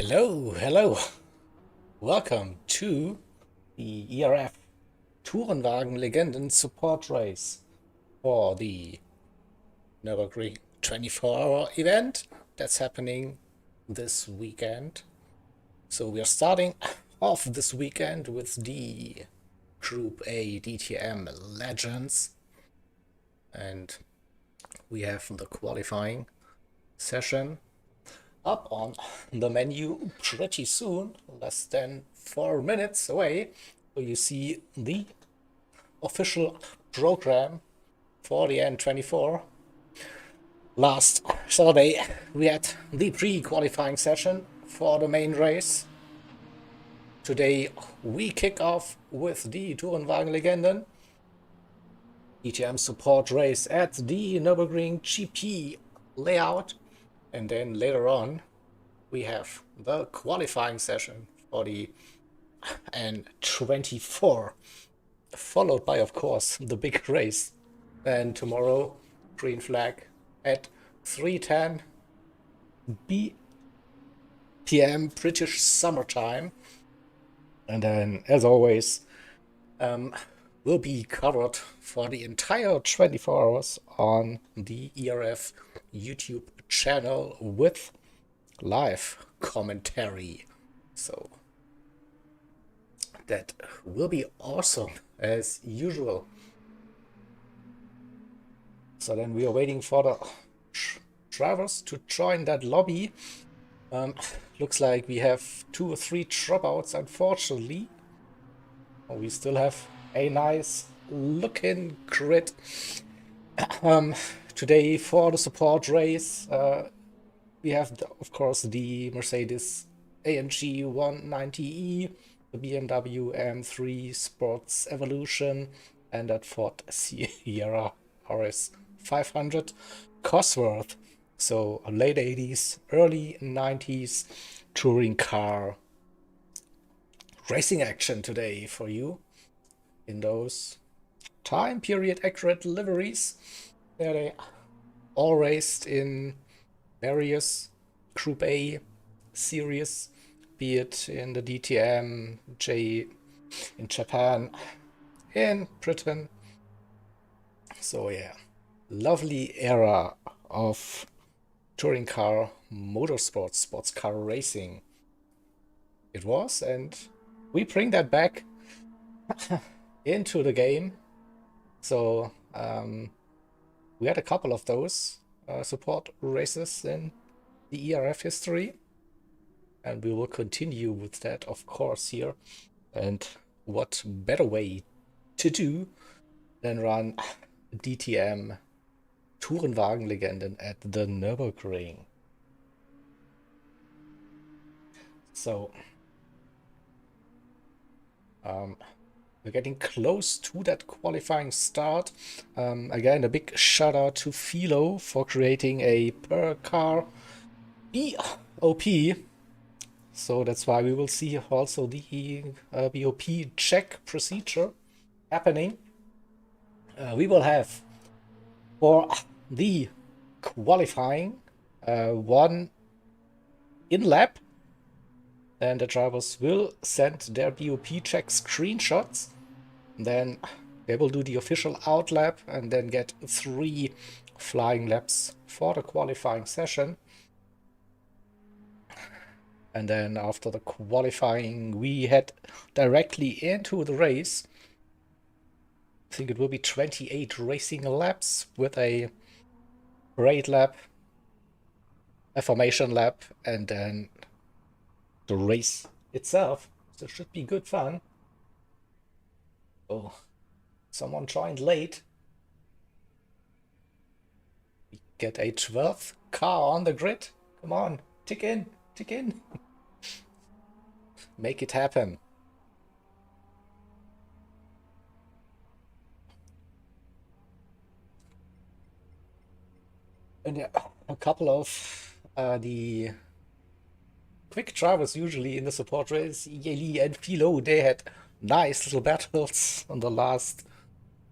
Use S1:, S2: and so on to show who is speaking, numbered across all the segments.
S1: Hello. Welcome to the ERF Tourenwagen Legenden support race for the Nürburgring 24-hour event that's happening this weekend. So we are starting off this weekend with the Group A DTM Legends, and we have the qualifying session up on the menu pretty soon, less than 4 minutes away. So you see the official program for the N24. Last Saturday we had the pre-qualifying session for the main race. Today we kick off with the Tourenwagen Legenden DTM support race at the Nürburgring GP layout. And then later on, we have the qualifying session for the N24, followed by, of course, the big race. And tomorrow, green flag at 3:10 p.m. British summertime. And then, as always, will be covered for the entire 24 hours on the ERF YouTube channel with live commentary. So that will be awesome as usual. So then we are waiting for the drivers to join that lobby. Looks like we have 2 or 3 dropouts, unfortunately. We still have a nice looking grid today for the support race. We have, of course, the Mercedes AMG 190E, the BMW M3 Sports Evolution, and that Ford Sierra RS 500 Cosworth. So late 80s, early 90s touring car racing action today for you in those time period accurate liveries. They all raced in various Group A series, be it in the DTM, J in Japan, in Britain. So yeah, lovely era of touring car motorsports, sports car racing it was, and we bring that back into the game. So we had a couple of those support races in the ERF history, and we will continue with that, of course, here. And what better way to do than run DTM Tourenwagen Legenden at the Nürburgring. So we're getting close to that qualifying start. Again, a big shout out to Philo for creating a per car BOP. So that's why we will see also the BOP check procedure happening. We will have for the qualifying 1 in-lap. And the drivers will send their BOP check screenshots. Then they will do the official out lap and then get 3 flying laps for the qualifying session. And then after the qualifying, we head directly into the race. I think it will be 28 racing laps with a parade lap, a formation lap, and then the race itself. So it should be good fun. Oh, someone joined late. We get a 12th car on the grid. Come on, tick in. Make it happen. And yeah, a couple of the quick drivers usually in the support race, Yeli and Philo, they had nice little battles on the last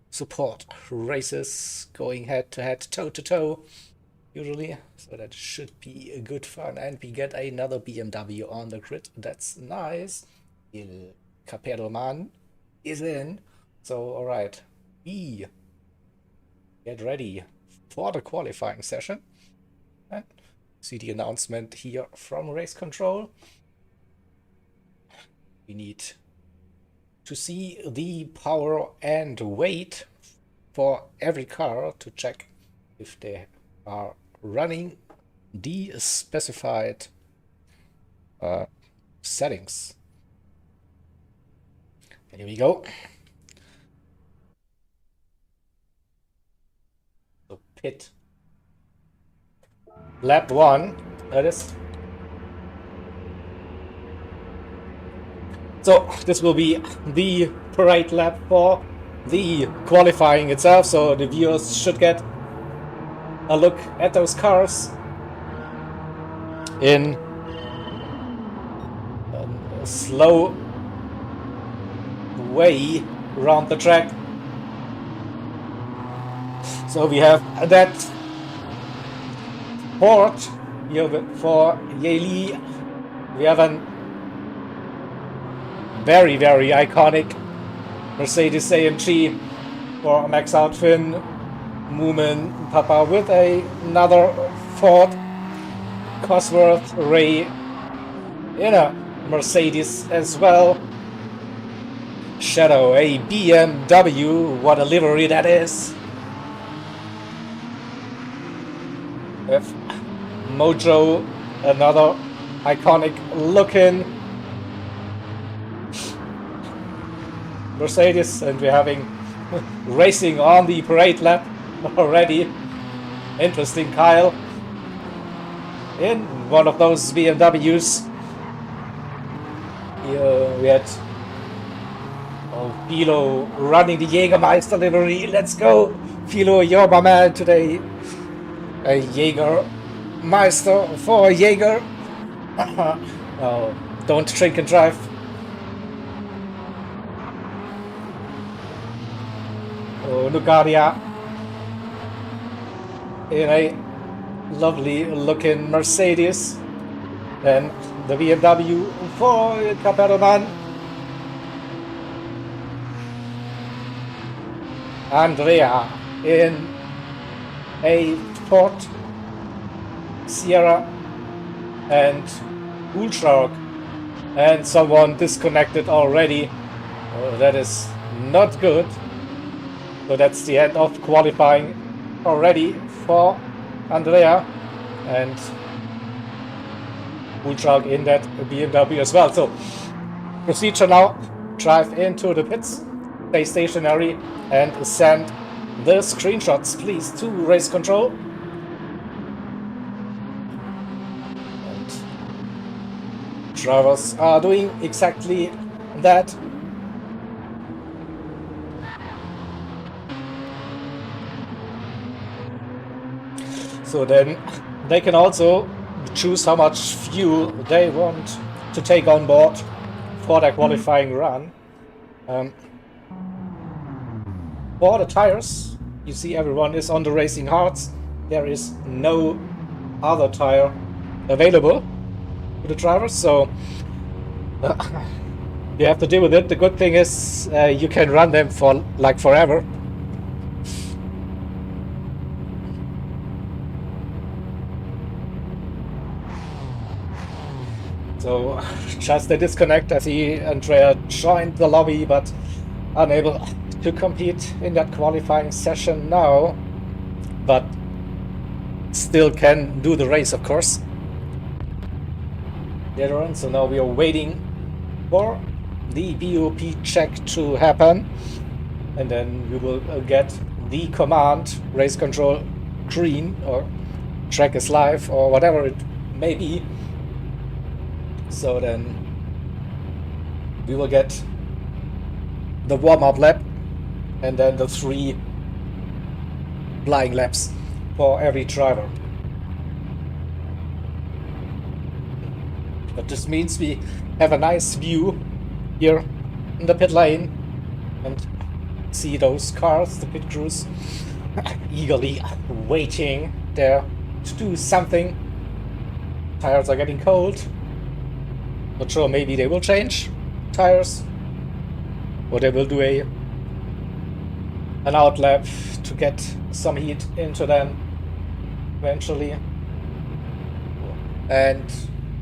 S1: support races, going head to head, toe to toe. usually, so that should be a good fun. And we get another BMW on the grid. That's nice. Il Caperdoman is in. So, all right, we get ready for the qualifying session. And see the announcement here from race control. We need to see the power and weight for every car to check if they are running the specified settings. And here we go. So pit. Lap 1, that is. So this will be the parade lap for the qualifying itself, so the viewers should get a look at those cars in a slow way around the track. So we have that port here for Yeli. We have a very, very iconic Mercedes AMG for Max Outfin, Moomin Papa with another Ford Cosworth Ray in a Mercedes as well. Shadow, a BMW, what a livery that is. With Mojo, another iconic looking Mercedes, and we're having racing on the parade lap already. Interesting, Kyle in one of those BMWs. Here we had Philo running the Jägermeister livery. Let's go, Philo, you're my man today. A Jägermeister for Jäger. Oh, don't drink and drive. Oh, Lucadia in a lovely looking Mercedes. Then the BMW for Caperdoman. Andrea in a Ford Sierra and Ultra, and someone disconnected already. Oh, that is not good. So that's the end of qualifying already for Andrea and Ultra in that BMW as well. So procedure now, drive into the pits, stay stationary and send the screenshots please to race control. And drivers are doing exactly that. So then they can also choose how much fuel they want to take on board for their qualifying run. For the tires, you see everyone is on the racing hards. There is no other tire available to the drivers, so you have to deal with it. The good thing is you can run them for like forever. So just a disconnect. I see Andrea joined the lobby but unable to compete in that qualifying session now, but still can do the race, of course, later on. So now we are waiting for the BOP check to happen, and then we will get the command race control green or track is live or whatever it may be. So then we will get the warm-up lap and then the 3 flying laps for every driver. But this means we have a nice view here in the pit lane and see those cars, the pit crews, eagerly waiting their to do something. Tires are getting cold. Not sure, maybe they will change tires. Or they will do an outlap to get some heat into them eventually. And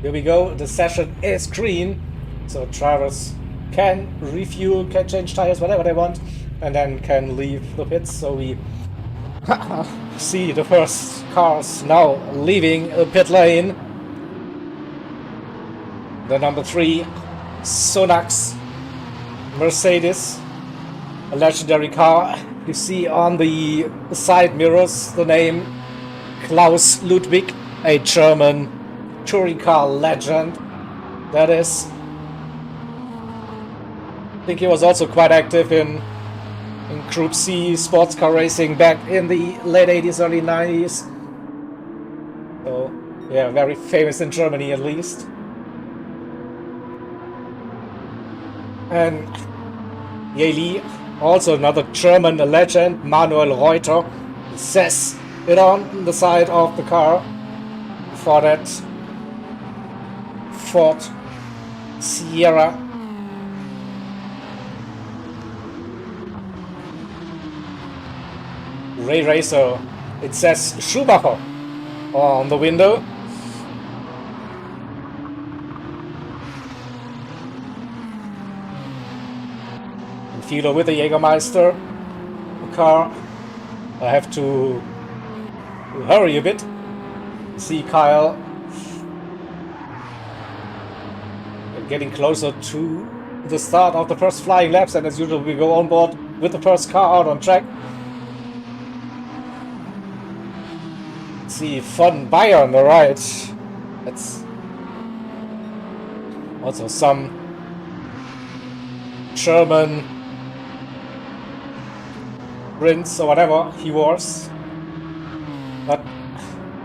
S1: here we go, the session is green. So drivers can refuel, can change tires, whatever they want, and then can leave the pits. So we see the first cars now leaving the pit lane. The number 3 Sonax Mercedes, a legendary car. You see on the side mirrors the name Klaus Ludwig, a German touring car legend. That is, I think he was also quite active in Group C sports car racing back in the late 80s, early 90s. So yeah, very famous in Germany at least. And Yeli, also another German legend, Manuel Reuter, says it on the side of the car for that Ford Sierra. Ray Racer, it says Schumacher on the window. Fielder with the Jägermeister car. I have to hurry a bit. See Kyle getting closer to the start of the first flying laps, and as usual we go on board with the first car out on track. Let's see Von Bayern, alright. That's also some German prince or whatever he was. But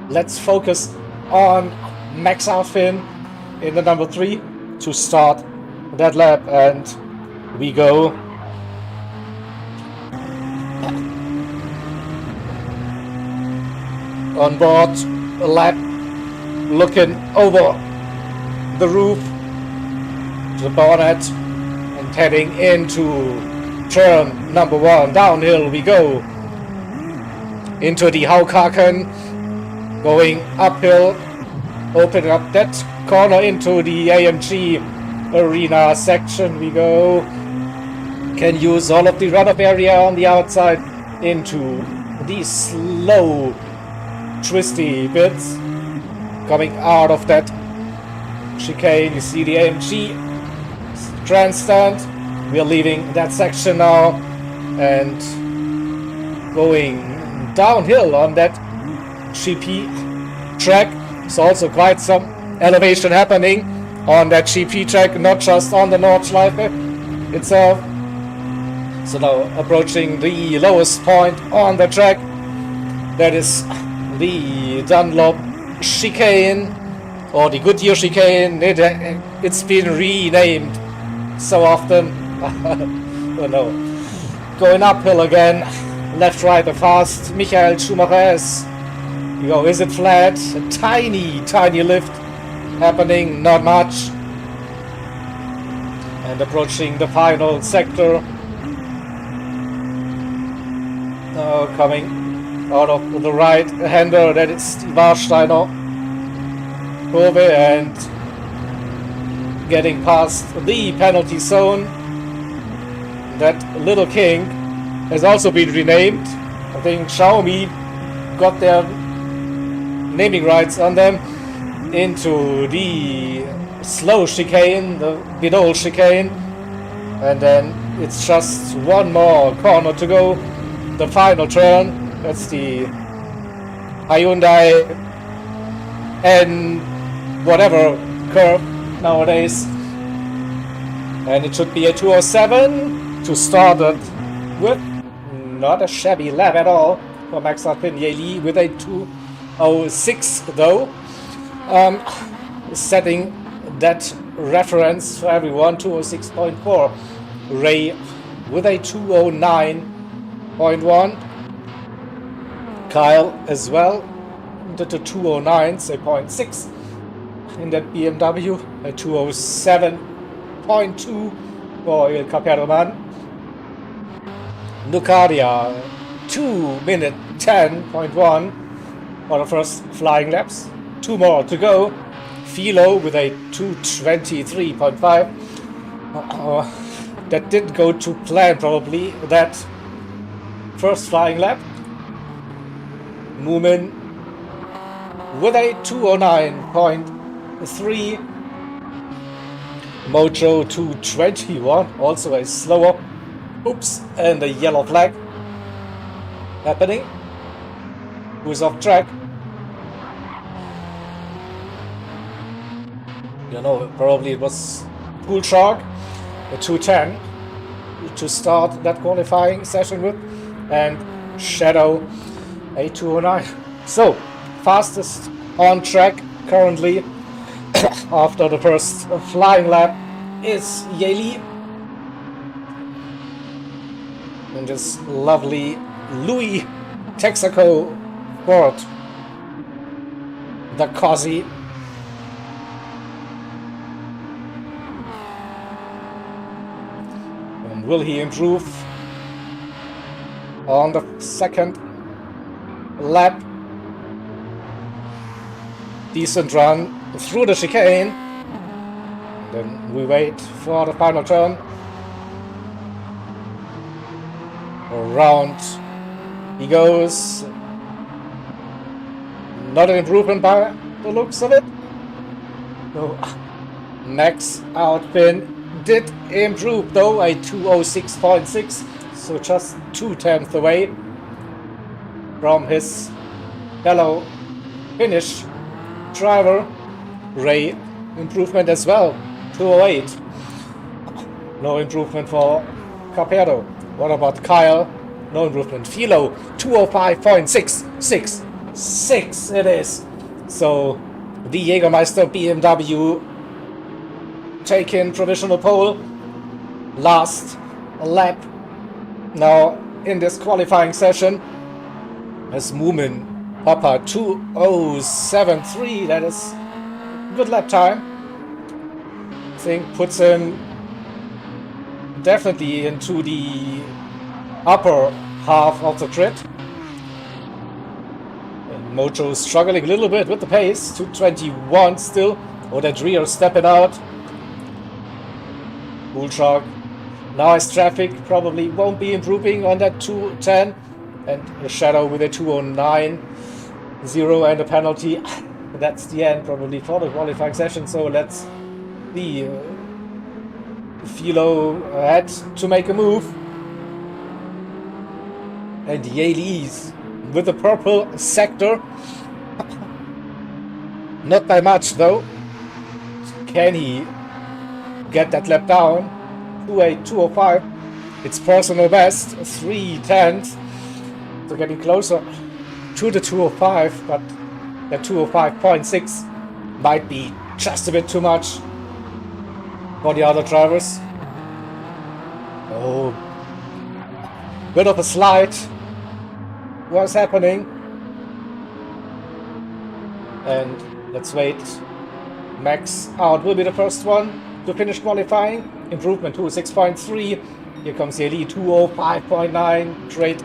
S1: let's focus on Max Arfin in the number 3 to start that lap, and we go. On board a lap, looking over the roof, the bonnet, and heading into turn number 1. Downhill we go into the Haukaken, going uphill, opening up that corner into the AMG arena section we go. Can use all of the runoff area on the outside into these slow twisty bits. Coming out of that chicane, you see the AMG grandstand. We are leaving that section now and going downhill on that GP track. There's also quite some elevation happening on that GP track, not just on the Nordschleife itself. So now approaching the lowest point on the track, that is the Dunlop chicane, or the Goodyear chicane. It's been renamed so often. Oh no. Going uphill again, left, right, and fast. Michael Schumacher is, you know, is it flat? A tiny lift happening, not much. And approaching the final sector. Now coming out of the right hander, that is the Warsteiner curve, and getting past the penalty zone. That Little King has also been renamed. I think Xiaomi got their naming rights on them, into the slow chicane, the Vidal chicane, and then it's just one more corner to go, the final turn. That's the Hyundai N whatever curve nowadays, and it should be a 207 to start it with. Not a shabby lap at all for Max Arpin with a 206 though. Setting that reference for everyone, 206.4. Ray with a 209.1. Kyle as well did the 209s, a 0.6 in that BMW, a 207.2 for Il Capiroman. Nucadia 2 minute 10.1 for the first flying laps. 2 more to go. Philo with a 223.5. That didn't go to plan probably, that first flying lap. Moomin with a 209.3. Mojo 221, also a slower. Oops, and a yellow flag happening. Who's off track? You know, probably it was Pool Shark, a 210 to start that qualifying session with, and Shadow, a 209. So, fastest on track currently after the first flying lap is Yeli. And this lovely Louis Texaco board, the Cosy. And will he improve on the second lap? Decent run through the chicane. Then we wait for the final turn. Around he goes. Not an improvement by the looks of it. No. Max outpin did improve though, a 206.6, so just 2/10 away from his fellow Finnish driver. Ray improvement as well, 208. No improvement for Capero. What about Kyle? No improvement. Philo 205.66. 6 it is. So the Jägermeister BMW taking provisional pole. Last lap now in this qualifying session as Moomin Papa 2073. That is good lap time. I think puts him definitely into the upper half of the grid. And Mojo struggling a little bit with the pace. 221 still. Oh, that rear stepping out. Bull Shark now has traffic, probably won't be improving on that 210. And a Shadow with a 209. 0 and a penalty. That's the end probably for the qualifying session. So let's see. Philo had to make a move. And Yali's with the purple sector. Not by much though. Can he get that lap down? 2:08.205. It's personal best. 3/10. So getting closer to the 205, but that 205.6 might be just a bit too much for the other drivers. Oh, bit of a slide was happening. And let's wait. Max out will be the first one to finish qualifying. Improvement to 6.3. Here comes the elite 205.9. Great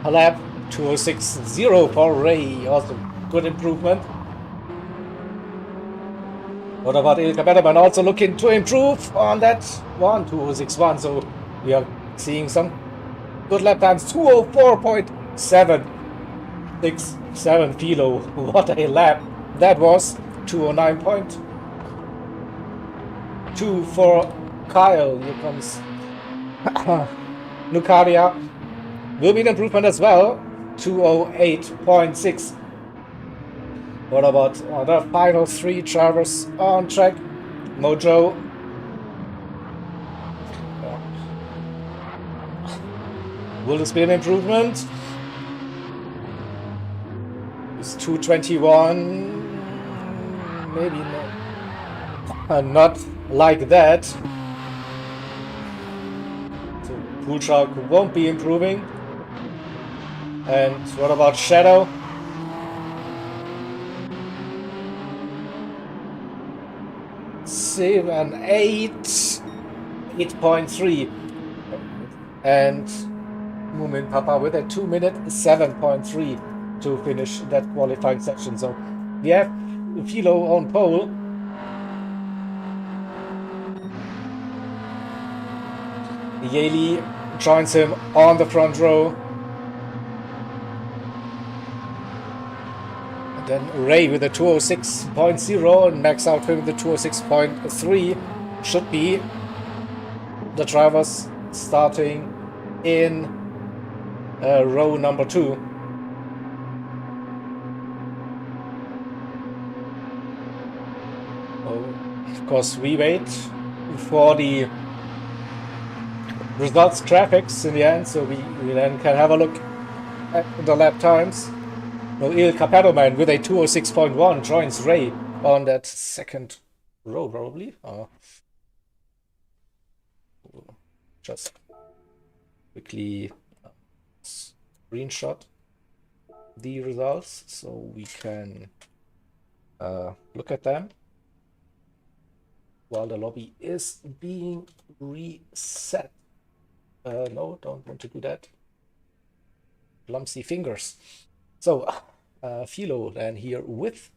S1: lap. 206.0 for Ray. Also good improvement. What about Il Capiroman also looking to improve on that one, 206.1. So we are seeing some good lap times. 204.767 Philo. What a lap that was. 209.2 for Kyle. Here comes Nucadia. Will be an improvement as well. 208.6. What about the final three drivers on track? Mojo. Will this be an improvement? It's 221. Maybe not. Not like that. So Pool Shark won't be improving. And what about Shadow? impressive, an 8.3. And Moomin Papa with a 2-minute 7.3 to finish that qualifying section. So we have Philo on pole. Yaley joins him on the front row. And then Ray with a 206.0 and Max out with the 206.3 should be the drivers starting in row number 2. Of course, we wait for the results graphics in the end, so we then can have a look at the lap times. Il Capadoman with a 206.1 joins Ray on that second row, probably. Just quickly screenshot the results so we can look at them while the lobby is being reset. No, don't want to do that. Clumsy fingers. So, Philo then here with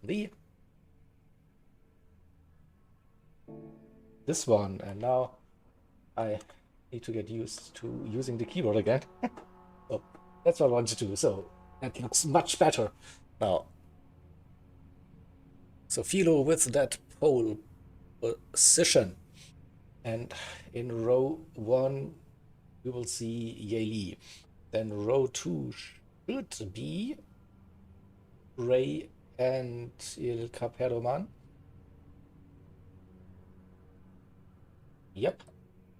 S1: this one, and now I need to get used to using the keyboard again. So that's what I want to do. So that looks much better now. So Philo with that pole position, and in row 1 we will see Yaley. Then row 2 should be Ray and Il Capadoman. Yep.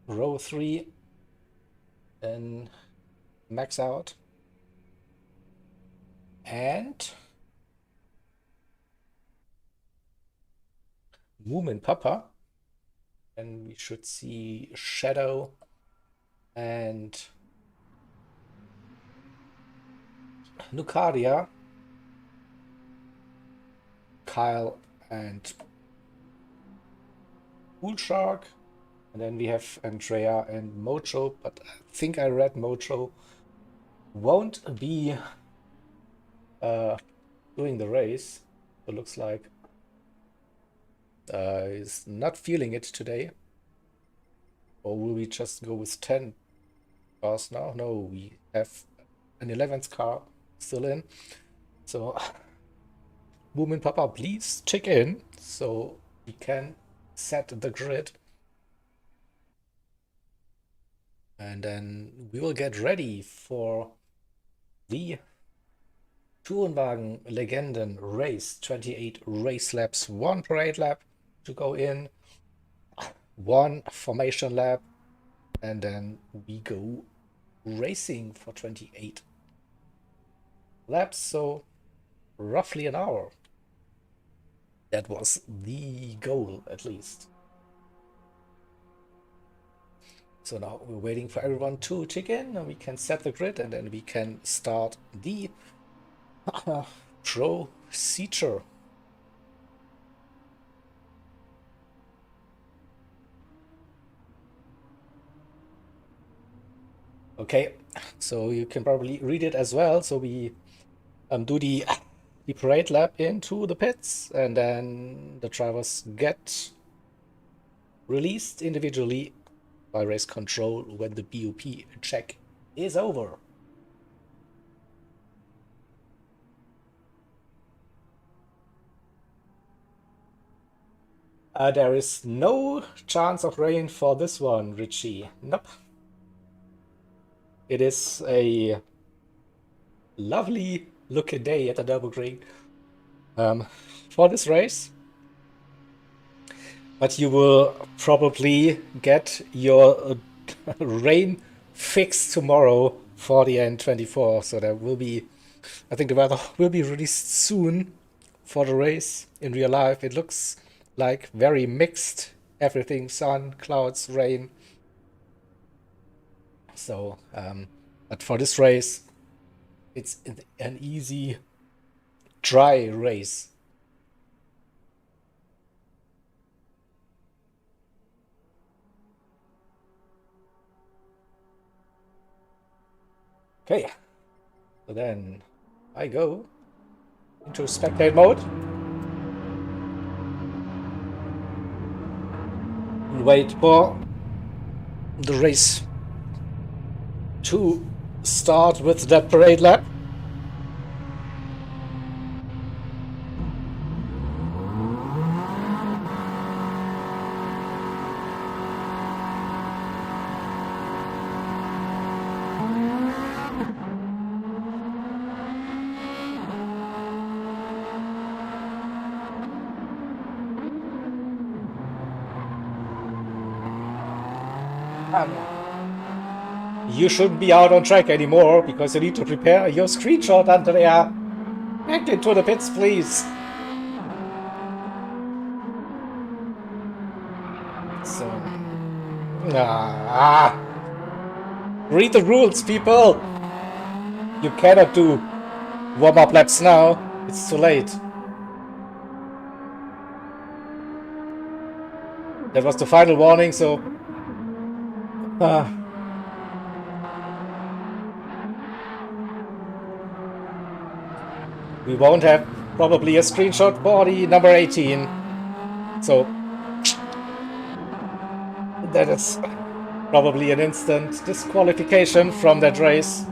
S1: Row 3 and Max out. And Moomin Papa. And we should see Shadow and Nucaria, Kyle and Pool Shark. And then we have Andrea and Mojo, but I think I read Mojo won't be doing the race. It looks like he's not feeling it today. Or will we just go with 10 cars now? No, we have an 11th car still in. So, Moomin Papa, please check in so we can set the grid. And then we will get ready for the Tourenwagen Legenden race. 28 race laps, 1 parade lap to go in, 1 formation lap, and then we go racing for 28 laps, so roughly an hour. That was the goal, at least. So now we're waiting for everyone to check in, and we can set the grid, and then we can start the procedure. Okay, so you can probably read it as well. So we do the parade lap into the pits, and then the drivers get released individually by race control when the BOP check is over. There is no chance of rain for this one, Richie. Nope. It is a lovely looking day at the Nürburgring for this race. But you will probably get your rain fixed tomorrow for the N24. So there will be, I think the weather will be released soon for the race. In real life, it looks like very mixed. Everything, sun, clouds, rain. So, but for this race, it's an easy, dry race. Okay, so then I go into spectate mode and wait for the race to start with that parade lap. You shouldn't be out on track anymore because you need to prepare your screenshot, Andrea. Back into the pits, please. So, read the rules, people. You cannot do warm-up laps now. It's too late. That was the final warning, so we won't have probably a screenshot for the number 18. So that is probably an instant disqualification from that race.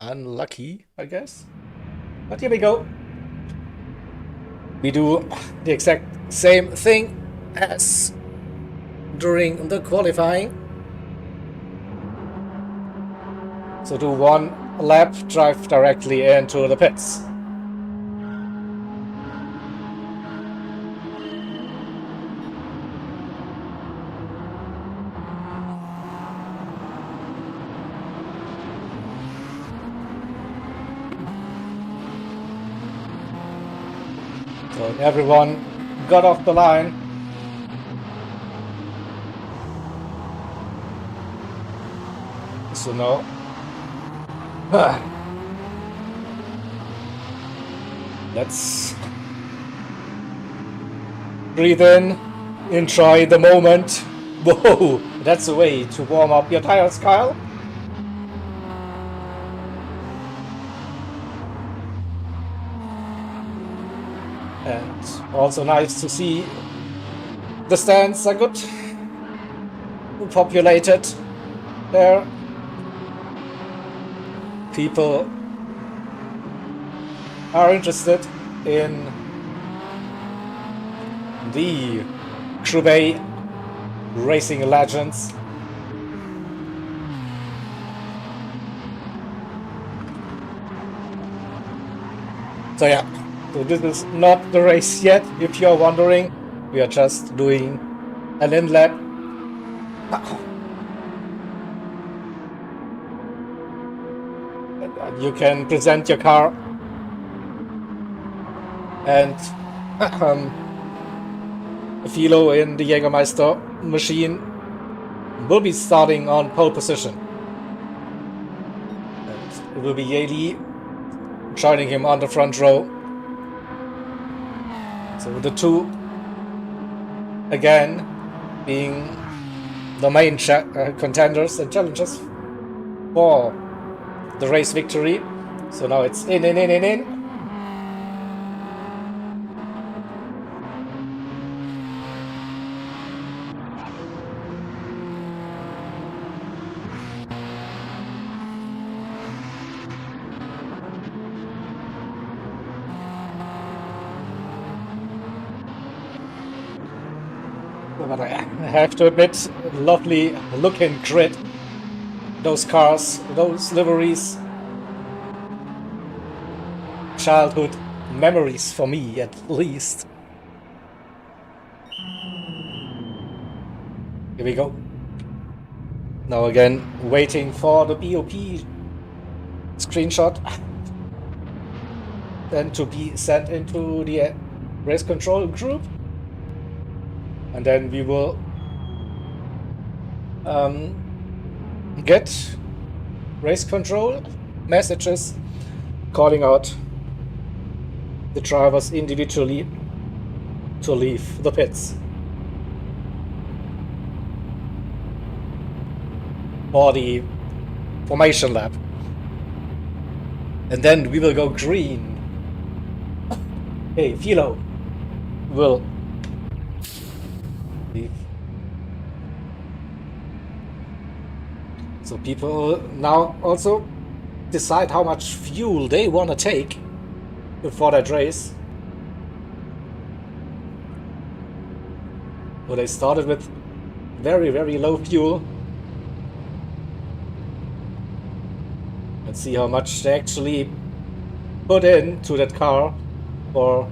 S1: Unlucky, I guess. But here we go. We do the exact same thing as during the qualifying. So do one lap, drive directly into the pits. So everyone got off the line. So now let's breathe in, enjoy the moment. Whoa, that's a way to warm up your tires, Kyle. And also nice to see the stands are good populated there. People are interested in the Roubaix racing legends. So yeah, so this is not the race yet, if you're wondering. We are just doing an in-lap. You can present your car and Philo in the Jägermeister machine will be starting on pole position. And it will be Yeli joining him on the front row. So the two again being the main contenders and challengers for the race victory. So now it's in. But I have to admit, lovely looking grid. Those cars, those liveries. Childhood memories for me, at least. Here we go. Now again, waiting for the BOP screenshot. Then to be sent into the race control group. And then we will get race control messages calling out the drivers individually to leave the pits. For the formation lap. And then we will go green. Hey, Philo will leave. So people now also decide how much fuel they want to take before that race. So they started with very, very low fuel. Let's see how much they actually put into that car for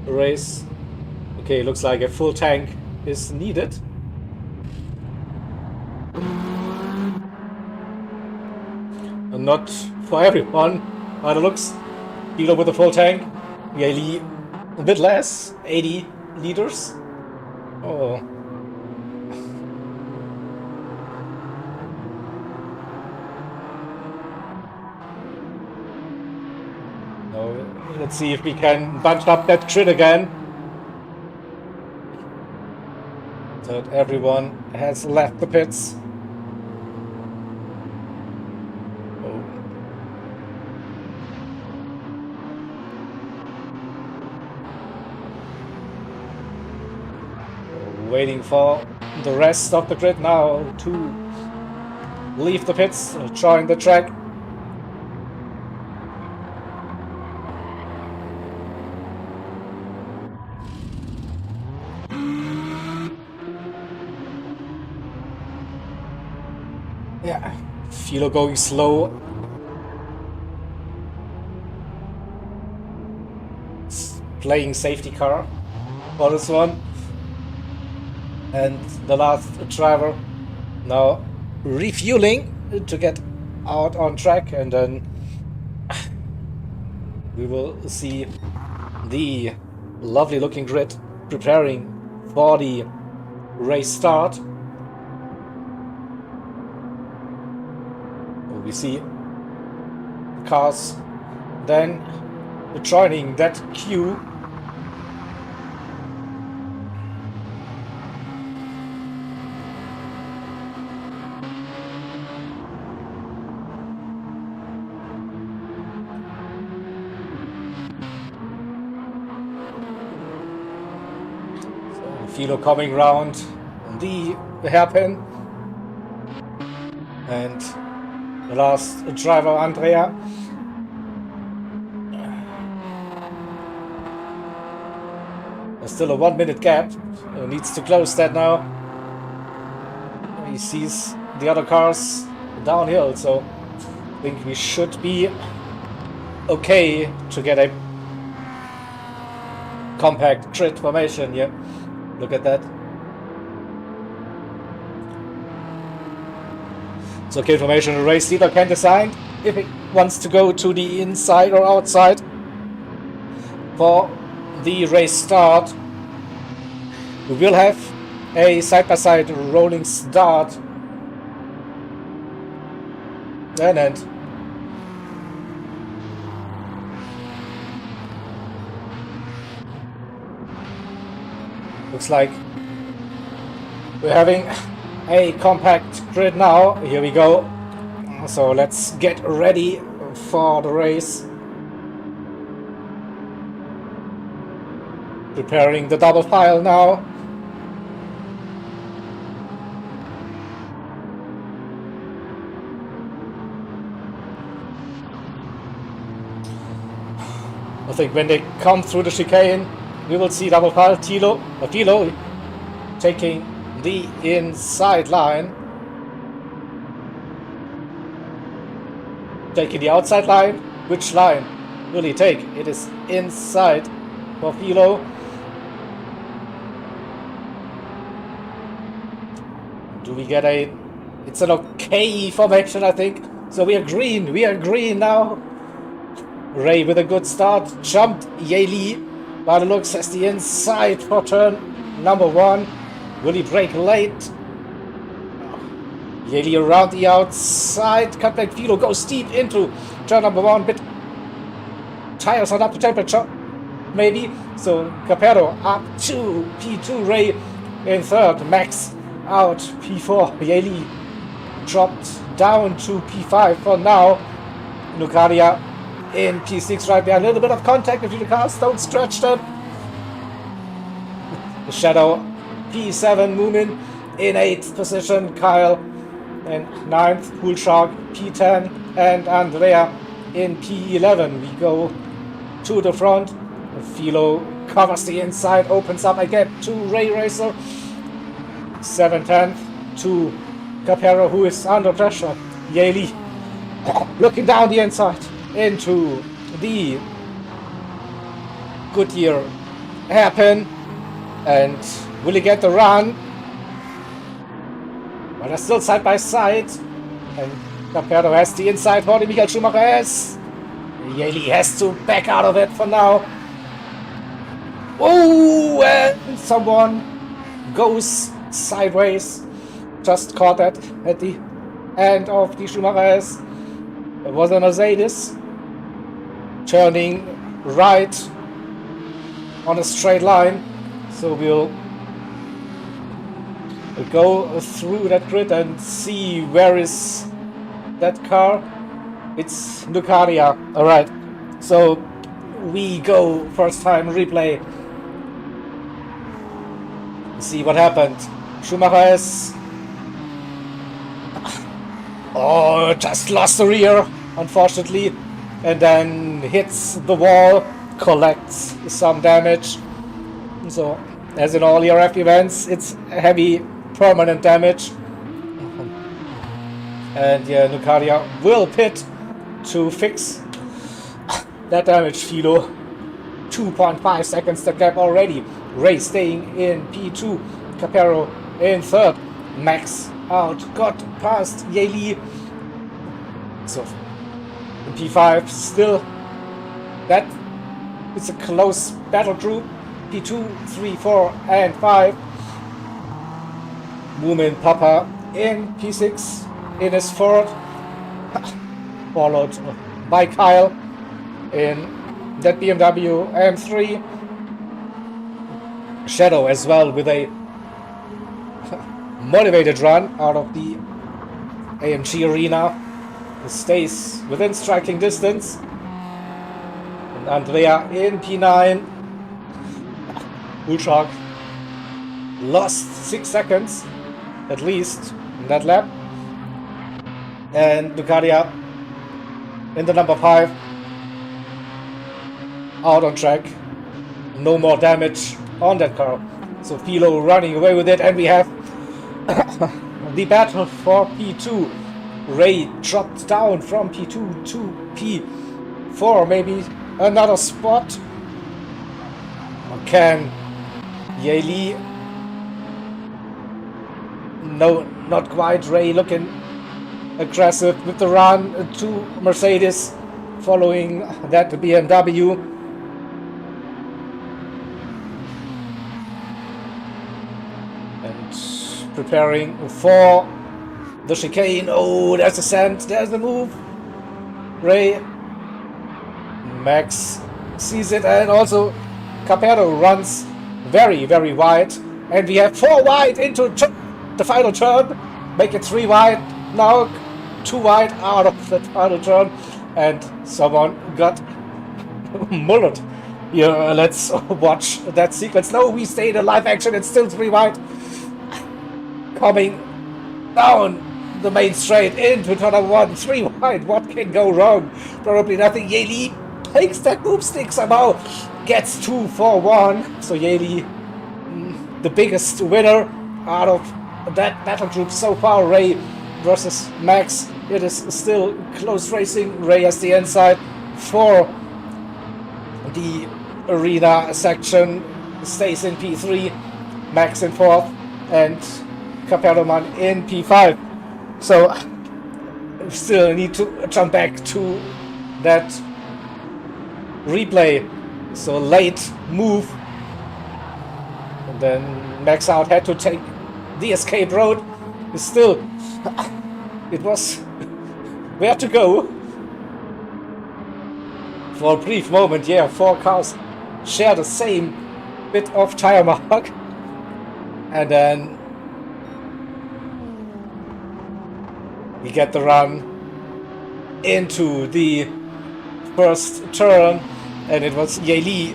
S1: the race. Okay, looks like a full tank is needed. And not for everyone, by the looks. Kilo with a full tank, nearly a bit less, 80 liters. Oh. Let's see if we can bunch up that grid again. So that everyone has left the pits. Oh. Waiting for the rest of the grid now to leave the pits, join the track. Yeah, Philo going slow. Playing safety car for this one. And the last driver now refueling to get out on track, and then we will see the lovely looking grid preparing for the race start. We see cars then joining that queue. So Philo coming round the hairpin, and the last driver, Andrea. There's still a 1 minute gap. Needs to close that now. He sees the other cars downhill, so I think we should be okay to get a compact grid formation here. Look at that. So grid formation, a race leader can decide if it wants to go to the inside or outside for the race start. We will have a side-by-side rolling start and end. Looks like we're having a compact grid now. Here we go. So let's get ready for the race. Preparing the double file now. I think when they come through the chicane, we will see double file. Philo taking the inside line. Taking the outside line. Which line will he take? It is inside for Philo. Do we get a... It's an okay formation, I think. So we are green. We are green now. Ray with a good start. Jumped Yali. By the looks as the inside for turn number 1. Will he brake late? Yali around the outside. Cutback Philo goes deep into turn number 1. Bit tires are up to temperature. Maybe. So Capero up to P2. Ray in third. Max out P4. Yali dropped down to P5 for now. Lucadia in P6 right there. A little bit of contact between the cars. Don't stretch them. The Shadow P7 Moomin in 8th position. Kyle in 9th. Pool Shark P10 and Andrea in P11. We go to the front. Philo covers the inside, opens up again to Ray Racer. 7th to Capero, who is under pressure. Yaley looking down the inside into the Goodyear hairpin. And will he get the run? But they're still side by side. And Capero has the inside for the Michael Schumacher has. Yaley has to back out of it for now. Oh, and someone goes sideways. Just caught that at the end of the Schumacher. It was a Mercedes turning right on a straight line. So we'll go through that grid and see where is that car. It's Lucadia. Alright, so we go first time replay. See what happened. Schumacher is... Oh, just lost the rear, unfortunately. And then hits the wall, collects some damage. So, as in all ERF events, it's heavy, permanent damage. And yeah, Lucadia will pit to fix that damage. Philo, 2.5 seconds the gap already. Ray staying in P2, Capero in 3rd. Max out, got past Yaley. So, in P5 still, that is a close battle group. P2, 3, 4, and 5. Moomin Papa in P6 in his 4th. Followed by Kyle in that BMW M3. Shadow as well with a motivated run out of the AMG arena. He stays within striking distance. And Andrea in P9. Bullshark lost 6 seconds at least in that lap. And Lucadia in the number 5. Out on track. No more damage on that car. So Philo running away with it, and we have the battle for P2. Ray dropped down from P2 to P4, maybe another spot. Or can Yaley? No, not quite. Ray looking aggressive with the run to Mercedes, following that BMW. Preparing for the chicane. Oh, there's a sand, there's the move. Ray, Max sees it, and also Capero runs very, very wide. And we have 4 wide into the final turn. Make it 3 wide. Now 2 wide out of the final turn. And someone got mullered. Yeah, let's watch that sequence. No, we stay in a live action. It's still 3 wide. Coming down the main straight into turn 1, 3 wide. What can go wrong? Probably nothing. Yaley takes that move stick somehow, gets 2-4-1. So Yaley, the biggest winner out of that battle group so far. Ray versus Max. It is still close racing. Ray has the inside for the arena section. Stays in P3. Max in 4th. And Caperoman in P5. So still need to jump back to that replay. So late move. And then Max out had to take the escape road. Still, it was where to go. For a brief moment, yeah, 4 cars share the same bit of tire mark. And then we get the run into the first turn, and it was Ye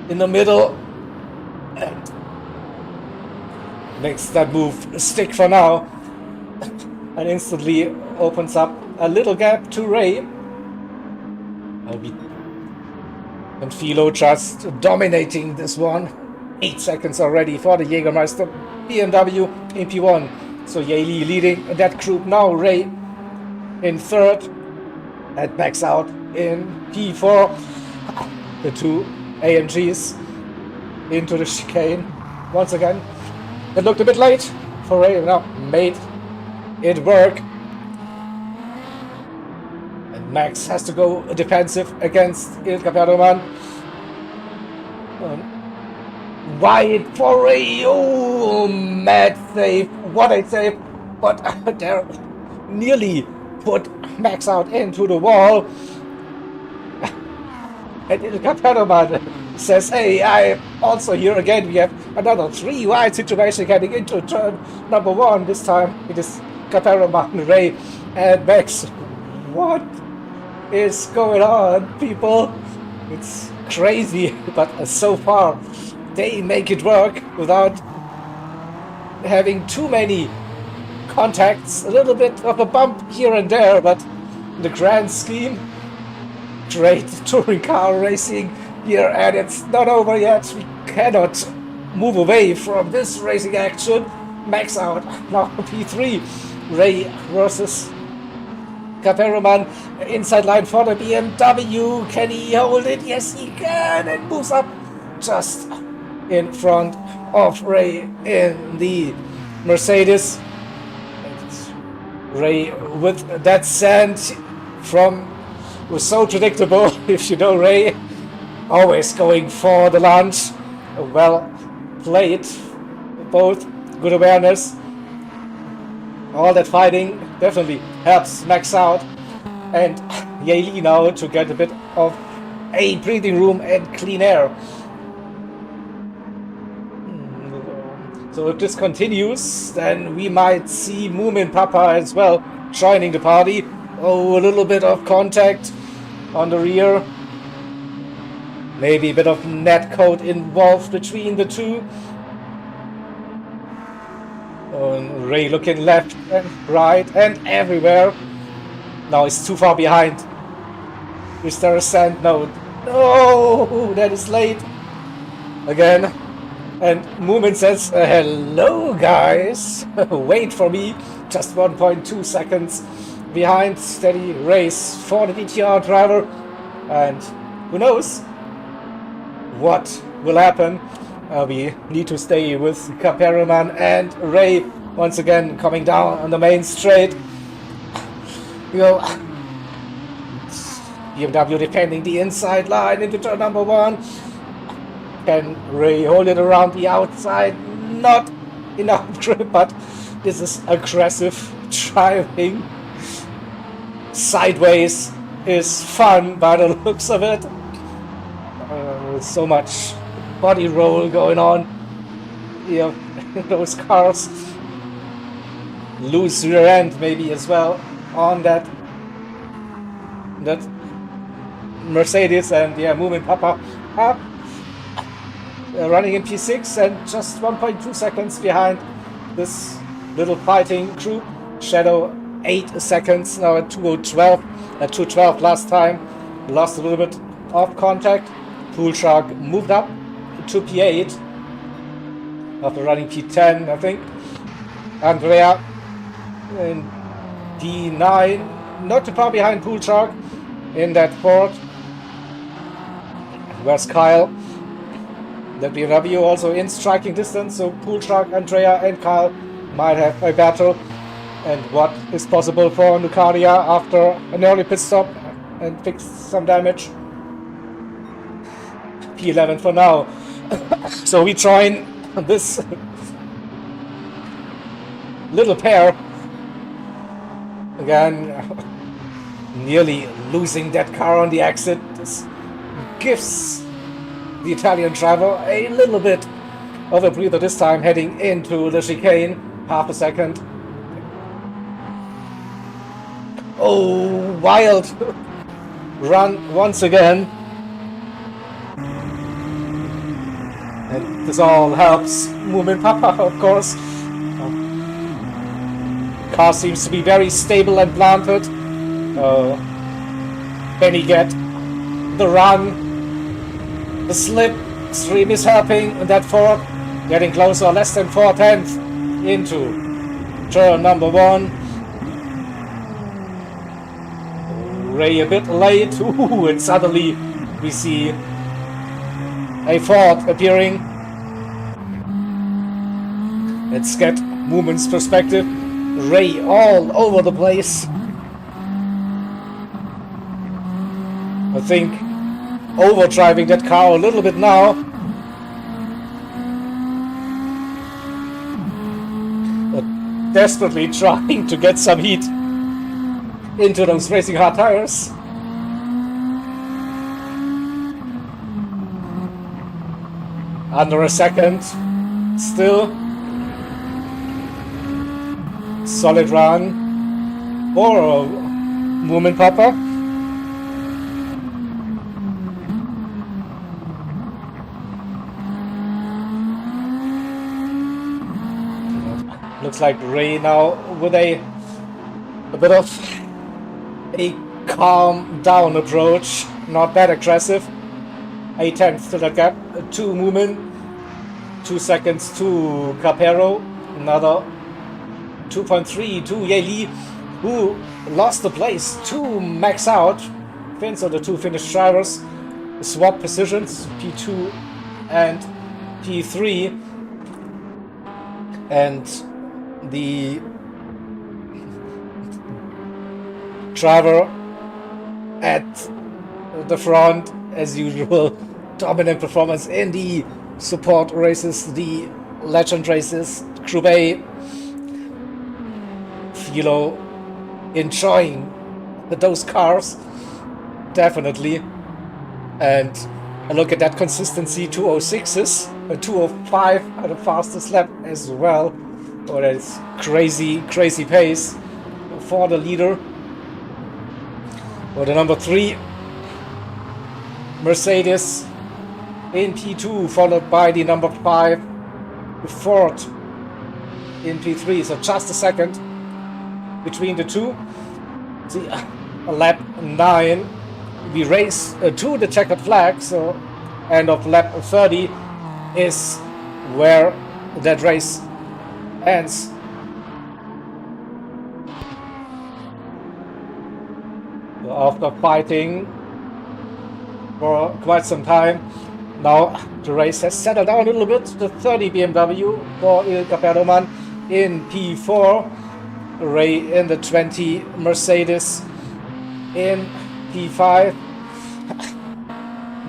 S1: in the middle, and makes that move stick for now, and instantly opens up a little gap to Ray. And Philo just dominating this one. 8 seconds already for the Jägermeister BMW in P1. So Ye leading that group now. Ray in third, and backs out in P4. The two AMGs into the chicane once again. It looked a bit late for Ray. Now made it work. And Max has to go defensive against Ilka Perdoman. Wide for Ray. Oh, mad save. What a save. But they're nearly put Max out into the wall. And Ilka Perdoman says, hey, I'm also here again. We have another 3 wide situation getting into turn number 1. This time it is Perdoman, Ray, and Max. What is going on, people? It's crazy, but so far they make it work without having too many contacts. A little bit of a bump here and there, but in the grand scheme, great touring car racing here, and it's not over yet. We cannot move away from this racing action. Max out now. P3. Ray versus Perdoman. Inside line for the BMW. Can he hold it? Yes, he can. And moves up just in front of Ray in the Mercedes. And Ray with that sand was so predictable. If you know Ray, always going for the lunch. Well played. Both good awareness. All that fighting definitely helps Max out. And Ye now to get a bit of a breathing room and clean air. So if this continues, then we might see Moomin Papa as well joining the party. Oh, a little bit of contact on the rear. Maybe a bit of net code involved between the two. Ray looking left and right and everywhere. Now he's too far behind. Is there a sand node? No, that is late. Again. And Moomin says, hello guys. Wait for me. Just 1.2 seconds behind. Steady race for the DTR driver. And who knows what will happen. We need to stay with Perdoman and Ray once again coming down on the main straight. BMW defending the inside line into turn number 1. Can Ray hold it around the outside? Not enough grip, but this is aggressive driving. Sideways is fun by the looks of it. So much body roll going on here in those cars. Loose rear end maybe as well on that Mercedes, and yeah, Moomin Papa up, running in P6 and just 1.2 seconds behind this little fighting group. Shadow 8 seconds now at 2:12. At 2:12 last time, lost a little bit of contact. Pool Shark moved up to P8 after running P10, I think. Andrea in P9, not too far behind Pool Shark in that Ford. Where's Kyle? That BMW also in striking distance, so Pool Shark, Andrea and Kyle might have a battle. And what is possible for Nucaria after an early pit stop and fix some damage. P11 for now. So we join this little pair again, nearly losing that car on the exit. This gives the Italian driver a little bit of a breather this time, heading into the chicane. Half a second Oh, wild run once again. And this all helps Moomin Papa, of course. Car seems to be very stable and planted. Benny get the run. The slip stream is helping that Ford. Getting closer, less than 4/10 into turn number 1. Ray a bit late. Ooh, and suddenly we see a Ford appearing. Let's get Moomin's perspective. Ray all over the place. I think overdriving that car a little bit now. But desperately trying to get some heat into those racing hard tires. Under a second still. Solid run for Moomin Papa. Looks like Ray now with a bit of a calm down approach, not that aggressive. 8/10 to the gap to Moomin, 2 seconds to Capero, another 2.3 to Yeli, who lost the place to max out. So the two Finnish drivers swap positions, P2 and P3, and the driver at the front, as usual, dominant performance in the support races, the legend races. Group A, Philo enjoying those cars, definitely. And a look at that consistency, 206s, a 205 at the fastest lap as well. Oh, that is crazy, crazy pace for the leader. For the number 3, Mercedes in P2, followed by the number 5, Ford in P3. So just a second between the two. See, lap 9, we race to the checkered flag. So end of lap 30 is where that race ends. So after fighting for quite some time, now the race has settled down a little bit. The 30 BMW for Il Caperoman in P4, Ray in the 20 Mercedes in P5.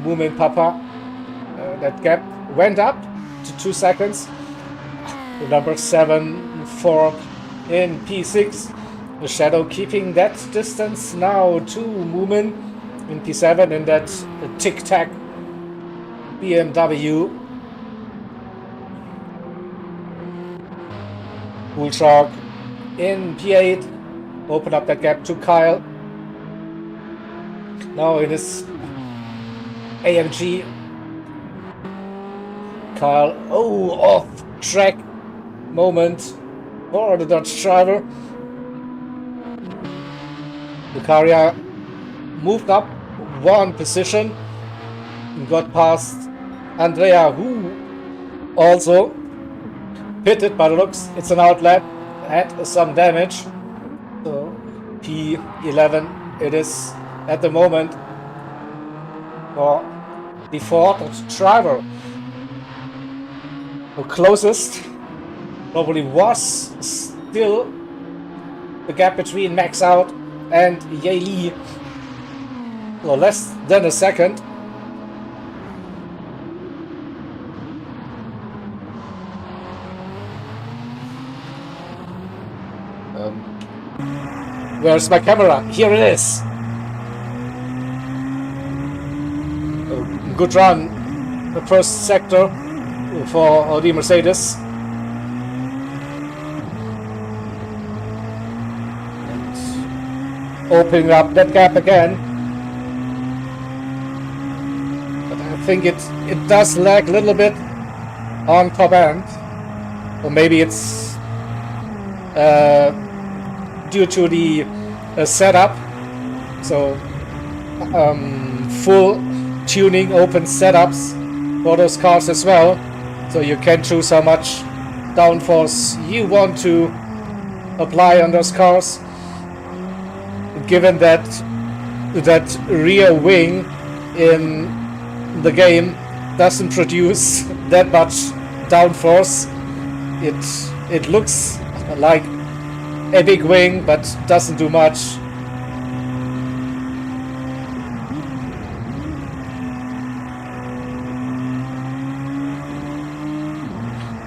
S1: Moomin Papa, that gap went up to 2 seconds. The number 7 Ford in P6. The Shadow keeping that distance now to Moomin in P7 in that tic-tac BMW. Bullshark in P8. Open up that gap to Kyle. Now in his AMG. Kyle, off track moment for the Dutch driver. The Carrier moved up 1 position and got past Andrea, who also pitted by the looks. It's an outlet, had some damage. So P11 it is at the moment for the Ford driver. The closest probably was still the gap between Max Out and Yali. So less than a second. Where's my camera? Here it is. Good run. The first sector for the Mercedes. And opening up that gap again. But I think it does lag a little bit on top end. Or maybe it's due to the setup. So full tuning open setups for those cars as well. So you can choose how much downforce you want to apply on those cars. Given that rear wing in the game doesn't produce that much downforce, it looks like a big wing but doesn't do much.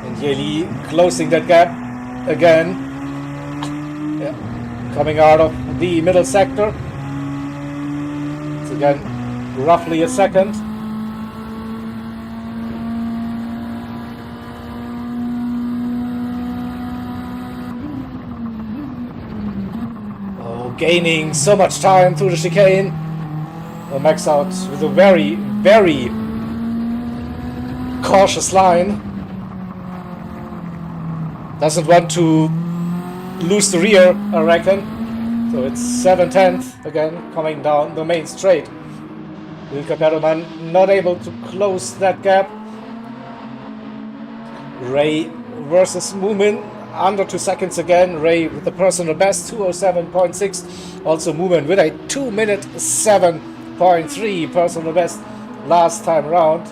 S1: And Yeli closing that gap again. Yeah. Coming out of the middle sector. It's again roughly a second. Oh, gaining so much time through the chicane. We'll max out with a very, very cautious line. Doesn't want to lose the rear, I reckon. So it's 7/10 again, coming down the main straight. Wilka Perelman not able to close that gap. Ray versus Moomin, under 2 seconds again. Ray with the personal best, 2:07.6. Also Moomin with a 2:07.3 personal best last time around.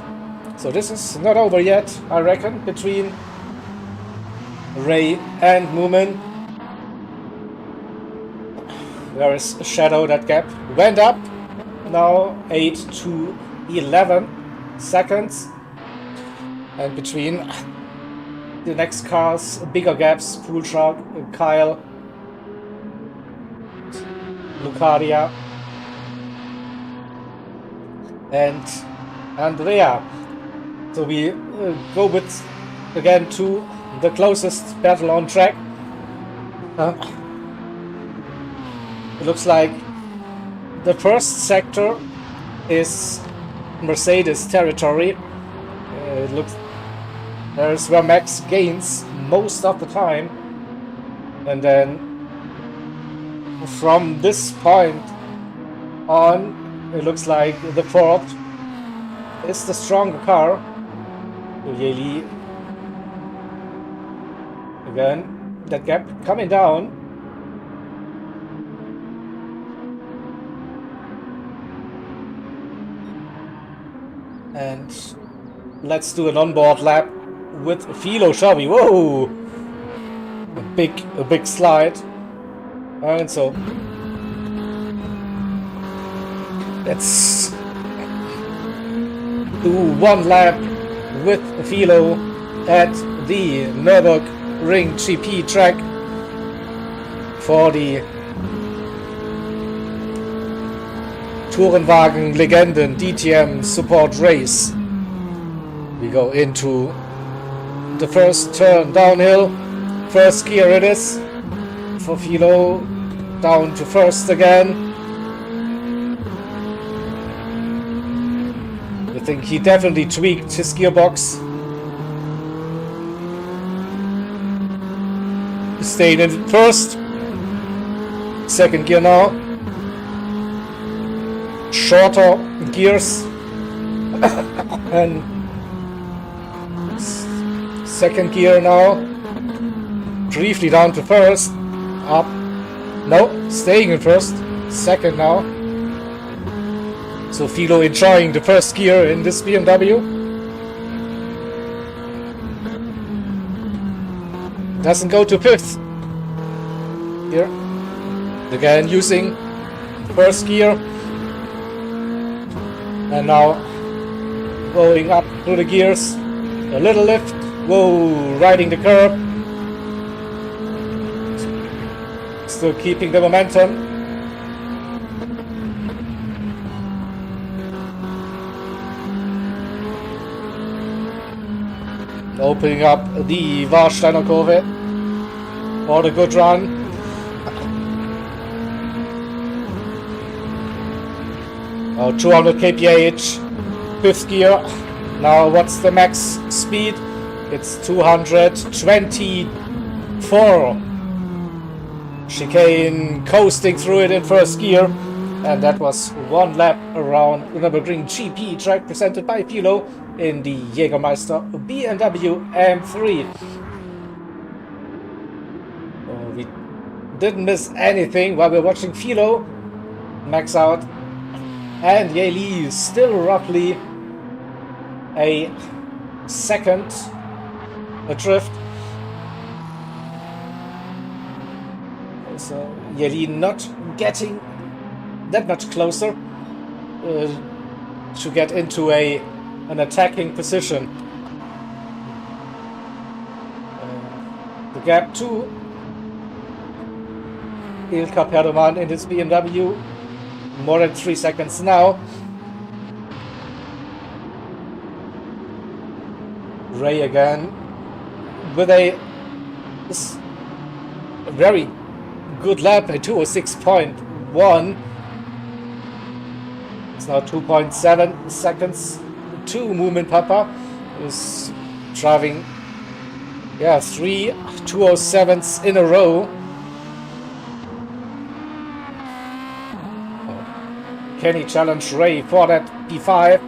S1: So this is not over yet, I reckon, between Ray and Moomin. There is Shadow, that gap went up, now 8 to 11 seconds. And between the next cars, bigger gaps, Pool Shark, Kyle, Lucadia, and Andrea. So we go with, again, to the closest battle on track. It looks like the first sector is Mercedes territory. It looks there's where Max gains most of the time, and then from this point on, it looks like the Ford is the stronger car. Yeli again, that gap coming down. And let's do an onboard lap with Philo, shall we? Whoa! A big slide. And so let's do one lap with Philo at the Nürburgring GP track for the Tourenwagen Legenden DTM support race. We go into the first turn downhill. First gear it is for Philo, down to first again. I think he definitely tweaked his gearbox. Staying in first. Second gear now. Shorter gears. And second gear now. Briefly down to first. Up. No, staying in first. Second now. So Philo enjoying the first gear in this BMW. Doesn't go to fifth. Here. Again using first gear. And now going up through the gears. A little lift. Whoa, riding the curb. Still keeping the momentum. Opening up the Warsteiner Kurve for the good run. Oh, 200 kph, 5th gear. Now what's the max speed? It's 224. Chicane coasting through it in 1st gear. And that was 1 lap around Nürburgring GP track presented by Philo in the Jägermeister BMW M3. Oh, we didn't miss anything while we're watching Philo max out. And Yeli is still roughly a second adrift. So Yeli not getting that much closer to get into an attacking position. The gap to Ilka Perdoman in his BMW, more than 3 seconds now. Ray again with a very good lap, a 206.1. It's now 2.7 seconds to Moomin Papa, who's driving 3 207s in a row. Can he challenge Ray for that P5?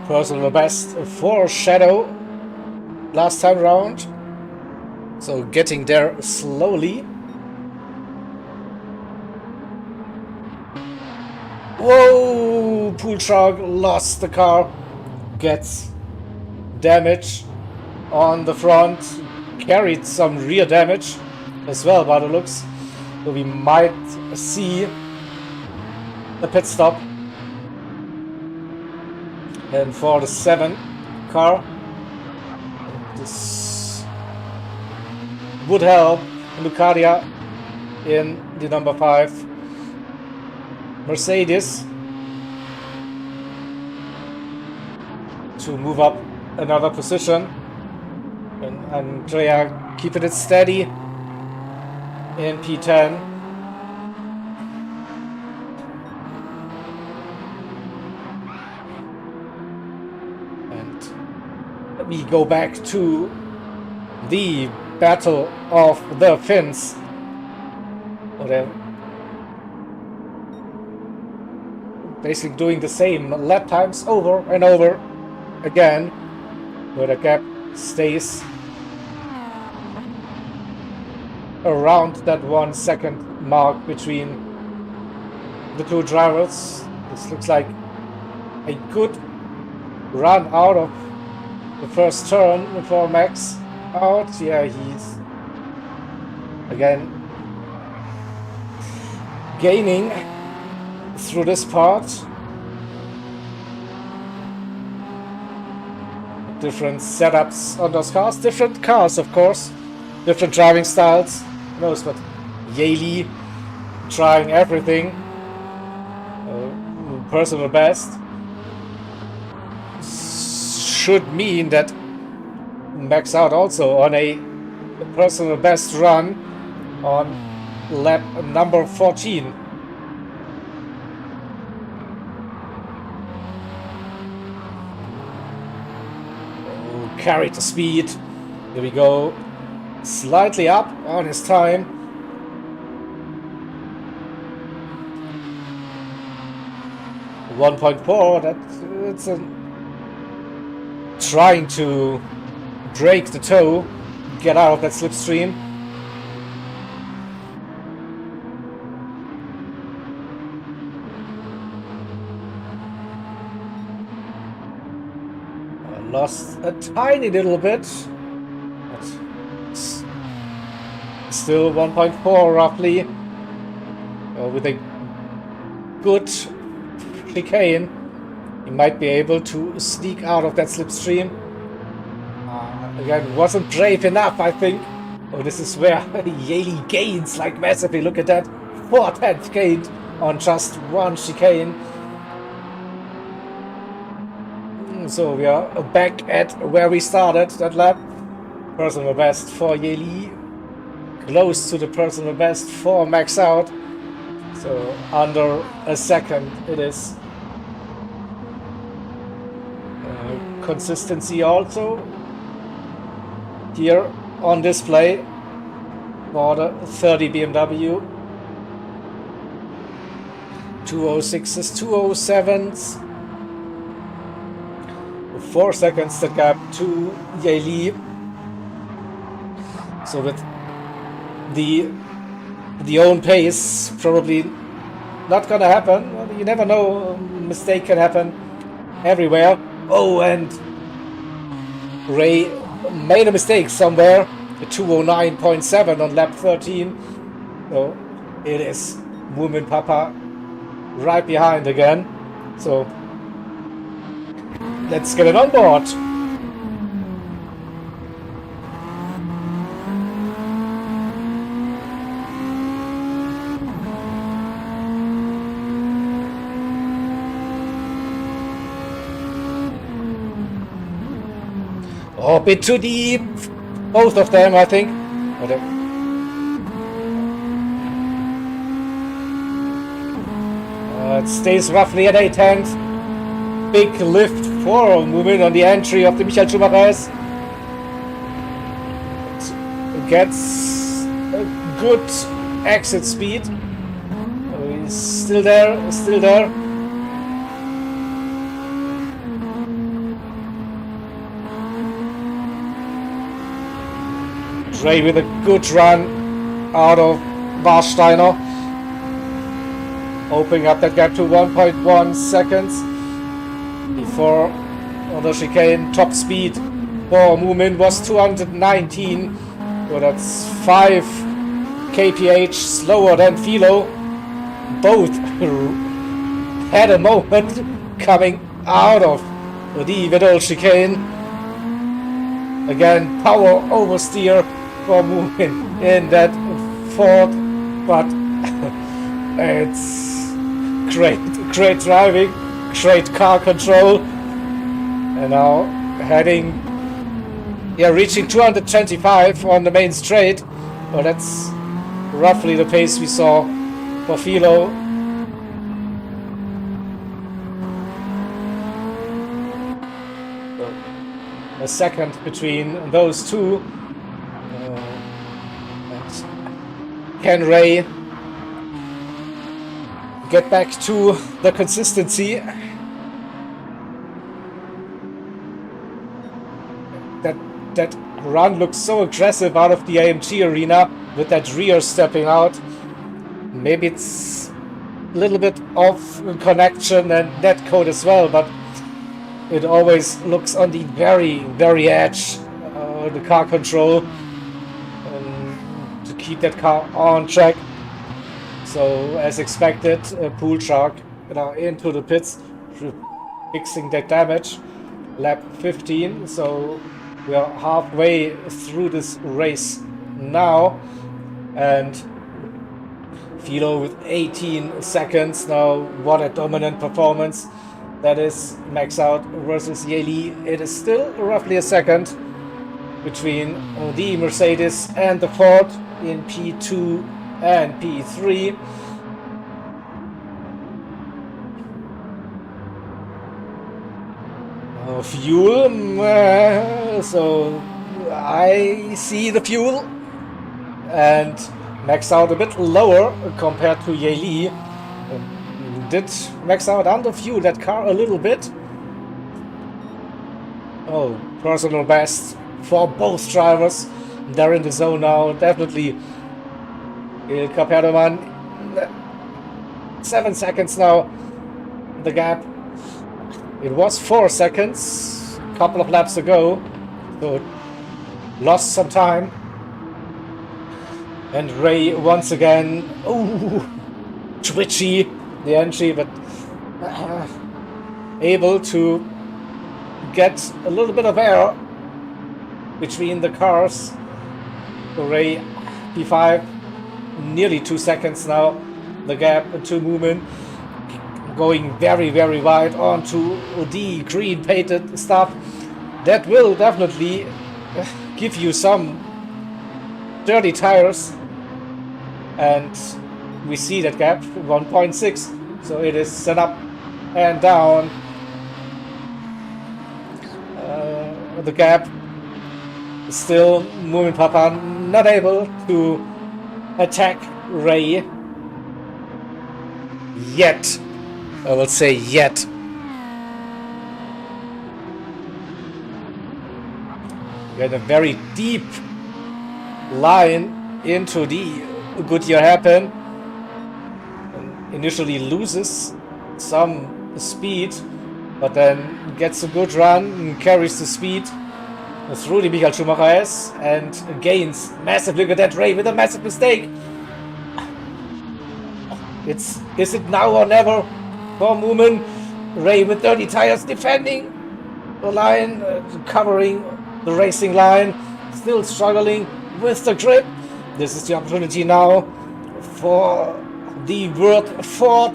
S1: Personal best for Shadow last time round. So getting there slowly. Whoa! Pool Shark lost the car. Gets damage on the front. Carried some rear damage as well by the looks. So we might see a pit stop. And for the 7 car, this would help Lucadia in the number 5 Mercedes to move up another position. And Andrea keeping it steady in P10. We go back to the battle of the Finns. Whatever. Basically doing the same lap times over and over again, where the gap stays around that 1 second mark between the two drivers. This looks like a good run out of the first turn before Max out. Yeah, he's again gaining through this part. Different setups on those cars, different cars of course, different driving styles. Who knows, but Yali trying everything. Personal best. Should mean that max out also on a personal best run on lap number 14. Oh, carried the speed. Here we go. Slightly up on his time. .4. That's a trying to break the toe, get out of that slipstream. Lost a tiny little bit, but still 1.4 roughly, with a good chicane. He might be able to sneak out of that slipstream. Again, wasn't brave enough, I think. Oh, this is where Yali gains like massively. Look at that, 4/10 gained on just one chicane. So we are back at where we started that lap. personal best for Yeli, close to the personal best for Max Out. So under a second it is. Consistency also here on display for the 30 BMW. 206s, 207s. 4 seconds the gap to Yeli. So with the own pace, probably not gonna happen. You never know, mistake can happen everywhere. Oh, and Ray made a mistake somewhere. A 209.7 on lap 13. So it is Woman Papa right behind again. So let's get it on board. Oh, a bit too deep. Both of them, I think. It stays roughly at 8/10. Big lift for a movement on the entry of the Michael Schumacher. Gets a good exit speed. He's still there, still there. Ray with a good run out of Warsteiner, opening up that gap to 1.1 seconds before on the chicane. Top speed for Moomin was 219, so that's 5 kph slower than Philo. Both had a moment coming out of the middle chicane. Again, power oversteer for Moomin in that Ford, but it's great driving, great car control, and now heading, reaching 225 on the main straight. Well, that's roughly the pace we saw for Philo. A second between those two. Can Ray get back to the consistency that run looks so aggressive out of the AMG arena with that rear stepping out? Maybe it's a little bit of connection and netcode as well, but it always looks on the very edge, the car control, to keep that car on track. So as expected, Pool Shark into the pits, fixing that damage. Lap 15, so we are halfway through this race now, and Philo with 18 seconds now. What a dominant performance that is. Max Out versus Yeli. It is still roughly a second between the Mercedes and the Ford in P2 and P3. Fuel, so I see the fuel, and Max Out a bit lower compared to Yeli. Did Max Out under fuel that car a little bit? Oh, personal best for both drivers. They're in the zone now, definitely. Il Caperdoman, 7 seconds now, the gap. It was 4 seconds a couple of laps ago, so lost some time. And Ray once again, twitchy the entry, but able to get a little bit of air between the cars. So Ray P5, nearly 2 seconds now, the gap to Moomin. Going very wide onto the green painted stuff. That will definitely give you some dirty tires, and we see that gap 1.6, so it is set up and down. The gap is still Moomin Papa not able to attack Ray yet. I will say yet. We had a very deep line into the Goodyear hairpin. Initially loses some speed, but then gets a good run and carries the speed through the Michael Schumacher S and gains massively. Look at that, Ray with a massive mistake. Is it now or never for Moomin? Ray with dirty tires defending the line, covering the racing line, still struggling with the grip. This is the opportunity now for the World Ford.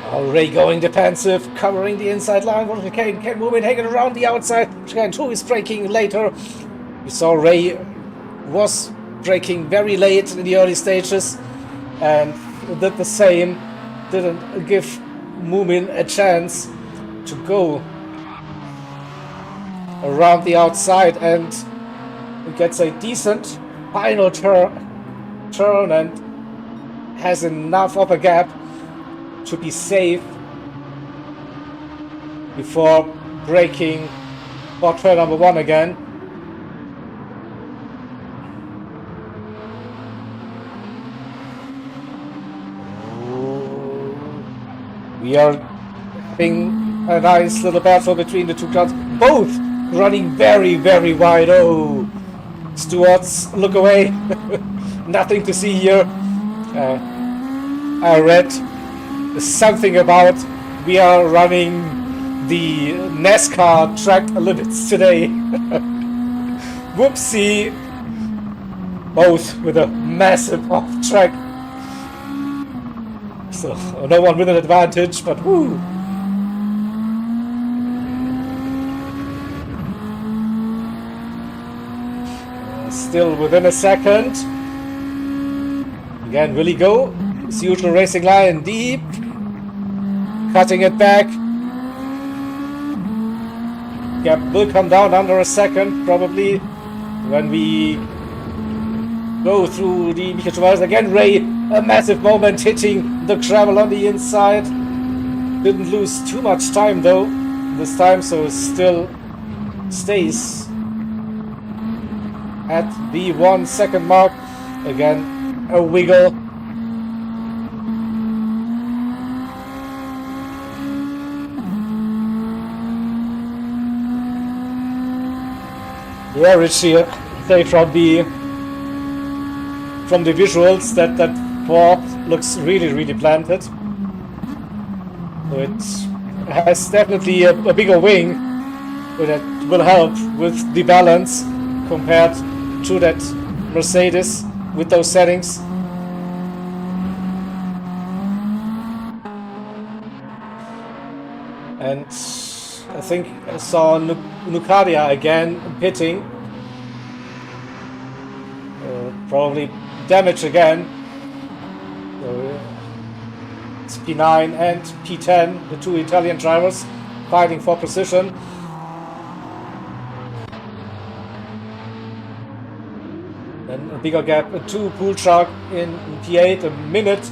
S1: Ray going defensive, covering the inside line. What can Moomin hanging around the outside? Chicane 2 is braking later. We saw Ray was braking very late in the early stages and did the same. Didn't give Moomin a chance to go around the outside, and gets a decent final turn and has enough of a gap to be safe before braking for turn number 1 again. We are having a nice little battle between the two cars, both running very, very wide. Oh, Stewards, look away. Nothing to see here. I read something about we are running the NASCAR track limits today. Whoopsie. Both with a massive off track. So no one with an advantage, but woo. Still within a second. Again, will he go? His usual racing line, deep. Cutting it back. Gap will come down under a second, probably, when we go through the Michael Schumacher. Again, Ray, a massive moment, hitting the gravel on the inside. Didn't lose too much time, though, this time, so still stays at the 1 second mark. Again, a wiggle. Yeah, Richie, say from the visuals that board looks really, really planted. So it has definitely a bigger wing, that will help with the balance compared to that Mercedes with those settings. And I think I saw Nucadia again pitting. Probably damage again. So, it's P9 and P10, the two Italian drivers fighting for position. Then a bigger gap to Pool Shark in P8, a minute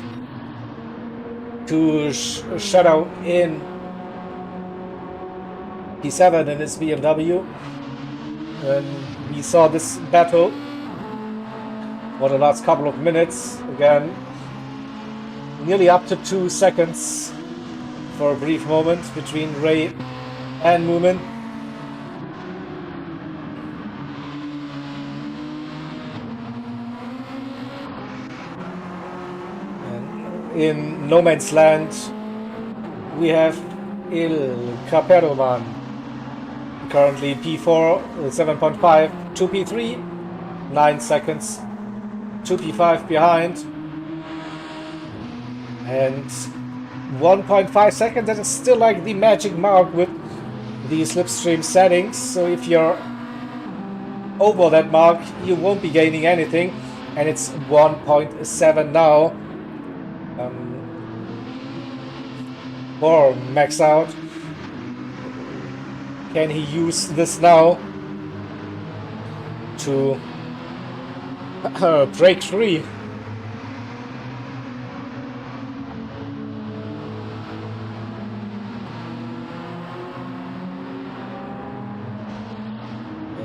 S1: to Shadow in P7 in his BMW. And we saw this battle for the last couple of minutes. Again, nearly up to 2 seconds for a brief moment between Ray and Moomin. In no man's land, we have Il Caperoman, currently P4, 7.5 to P3, 9 seconds to P5 behind, and 1.5 seconds. That is still like the magic mark with the slipstream settings, so if you're over that mark you won't be gaining anything, and it's 1.7 now for max out. Can he use this now to break free?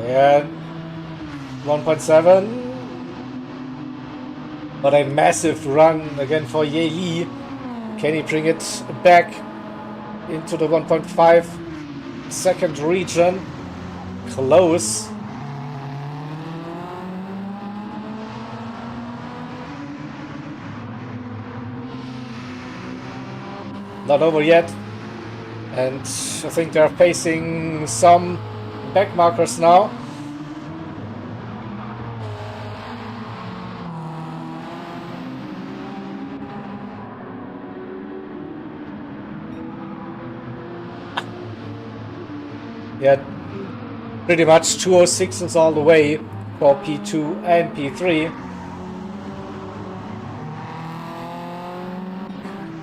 S1: And 1.7, but a massive run again for Ye Li. Can he bring it back into the 1.5 second region? Close. Not over yet, and I think they're facing some back markers now. Yeah, pretty much 206s all the way for P2 and P3.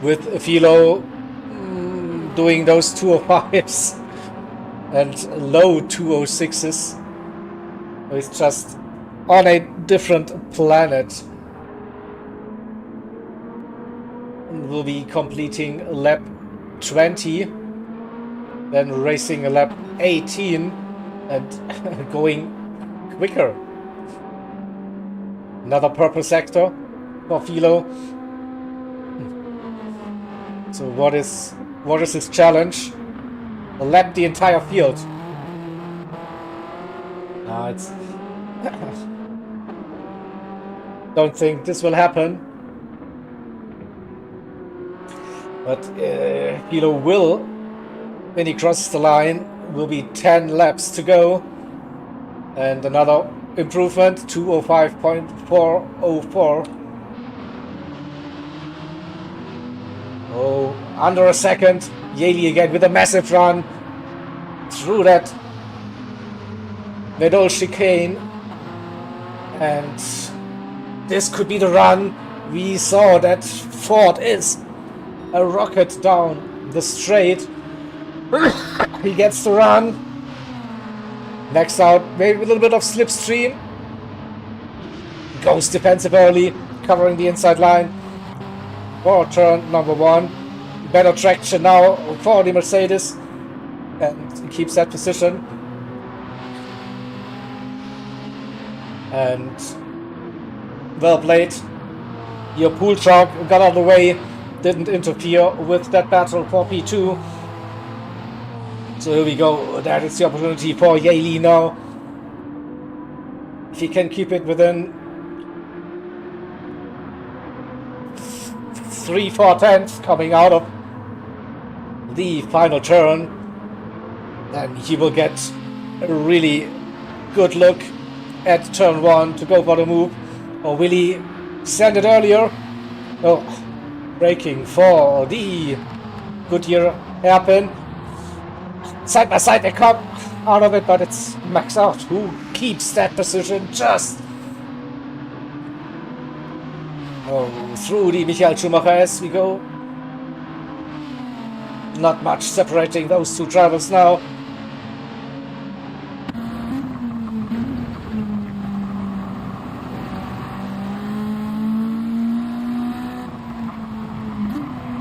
S1: With Philo doing those 205s and low 206s. He's just on a different planet. We'll be completing lap 20, then racing a lap 18 and going quicker. Another purple sector for Philo. So what is his challenge? Lap the entire field. No, it's don't think this will happen. But Philo will, when he crosses the line, will be 10 laps to go. And another improvement, 205.404. Oh, under a second. Ye Li again with a massive run through that middle chicane. And this could be the run. We saw that Ford is a rocket down the straight. He gets the run. Next out, maybe a little bit of slipstream. Goes defensive early, covering the inside line for turn number 1. Better traction now for the Mercedes, and keeps that position. And well played. Your pool truck got out of the way, didn't interfere with that battle for P2. So here we go. That is the opportunity for Ye Li now. If he can keep it within 3/4 coming out of the final turn, then he will get a really good look at turn 1 to go for the move. Or will he send it earlier? Oh, braking for the Goodyear hairpin. Side by side they come out of it, but it's Max Out who keeps that position just through the Michael Schumacher as we go. Not much separating those two drivers now.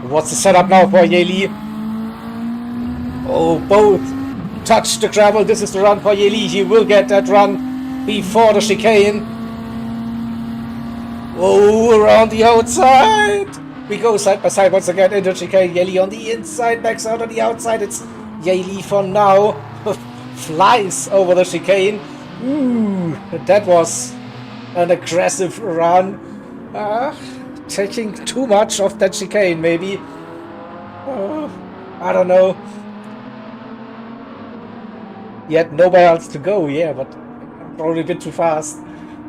S1: What's the setup now for Ye Li? Oh, both touch the gravel. This is the run for Ye Li. He will get that run before the chicane. Oh, around the outside. We go side by side once again into chicane. Ye Li on the inside, Max Out on the outside. It's Ye Li for now. Flies over the chicane. Ooh, that was an aggressive run. Taking too much of that chicane, maybe. I don't know. Yet nowhere else to go, yeah, but probably a bit too fast.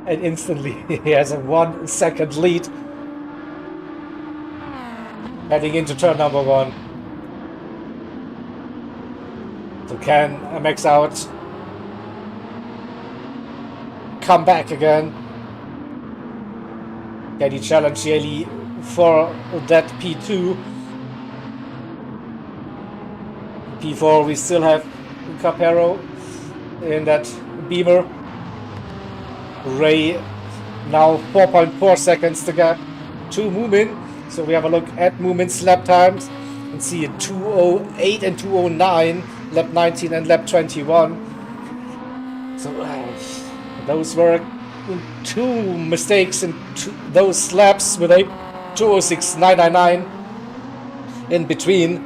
S1: And instantly he has a 1 second lead. Heading into turn number 1. So can max out come back again? Can he challenge Yeli for that P2? P4 we still have Capero in that Beamer. Ray now 4.4 seconds to gap to Moomin. So we have a look at Moomin's lap times and see a 2:08 and 2:09, lap 19 and lap 21. So those were two mistakes in those laps with a 2:06.999 in between.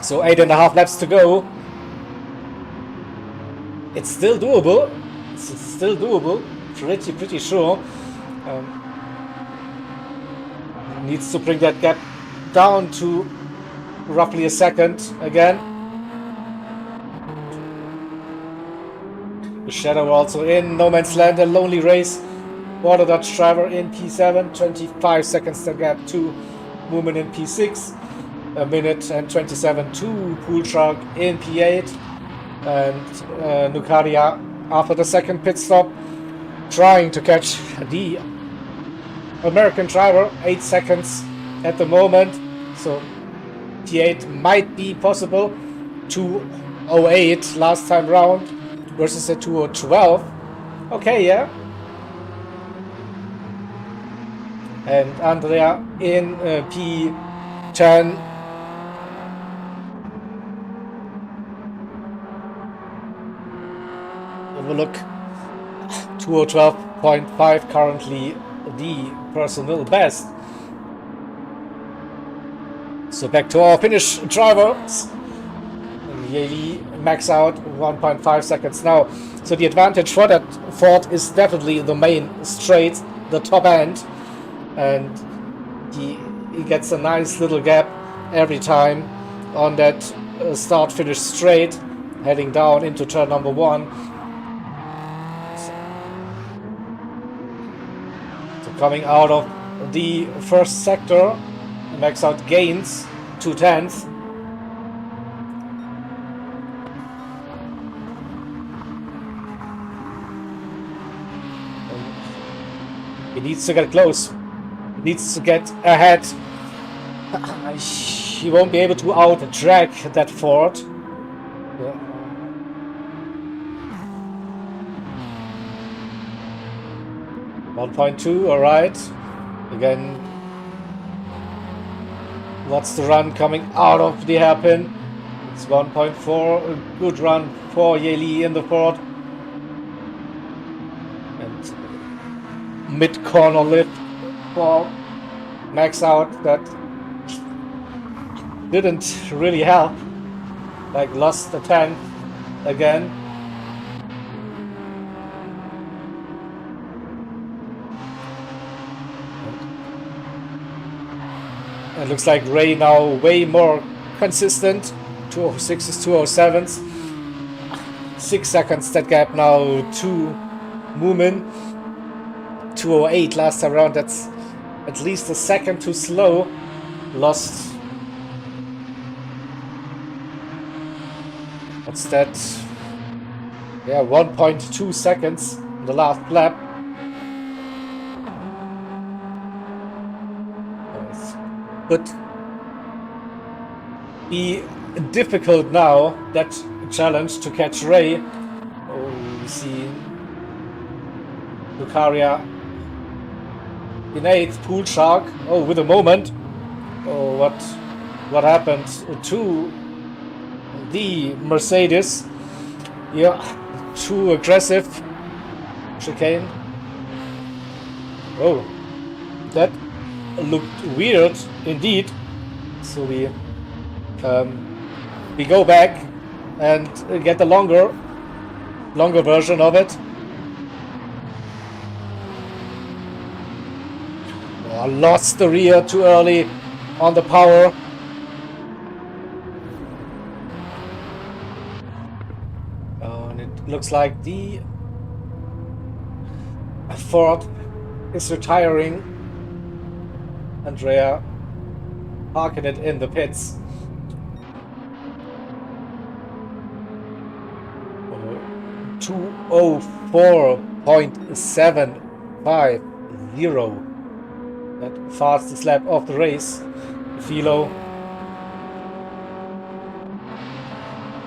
S1: So 8.5 laps to go. It's still doable. It's still doable. Pretty sure. Needs to bring that gap down to roughly a second again. The Shadow also in no man's land, a lonely race. Water Dodge driver in P7, 25 seconds to gap to Moomin in P6. A minute and 27 to Pool Shark in P8. And Nukaria after the second pit stop trying to catch the American driver, 8 seconds at the moment, so T8 might be possible. 2:08 last time round versus a 2:12. Okay, yeah. And Andrea in P10. Have a look. 2:12.5 currently the personal best. So back to our Finnish drivers. Yeli max out 1.5 seconds now. So the advantage for that Ford is definitely the main straight, the top end. And he gets a nice little gap every time on that start-finish straight, heading down into turn number 1. Coming out of the first sector, max out gains 2/10. He needs to get close. He needs to get ahead. He won't be able to out-drag that Ford. Yeah. 1.2, alright. Again, what's the run coming out of the hairpin? It's 1.4, a good run for Yeli in the Ford. And mid-corner lift for max out that didn't really help. Like lost a 10 again. It looks like Ray now way more consistent. 206s, 207s. 6 seconds that gap now to Moomin. 208 last time around. That's at least a second too slow. Lost. What's that? Yeah, 1.2 seconds in the last lap. Could be difficult now, that challenge to catch Ray. Oh, we see Lucaria in 8th, Pool Shark. Oh, with a moment. Oh, what happened to the Mercedes? Yeah, too aggressive chicane. Oh, that looked weird indeed. So we go back and get the longer version of it. Oh, lost the rear too early on the power. Oh, and it looks like the Ford is retiring. Andrea parking it in the pits. 204.750. That fastest lap of the race. Philo.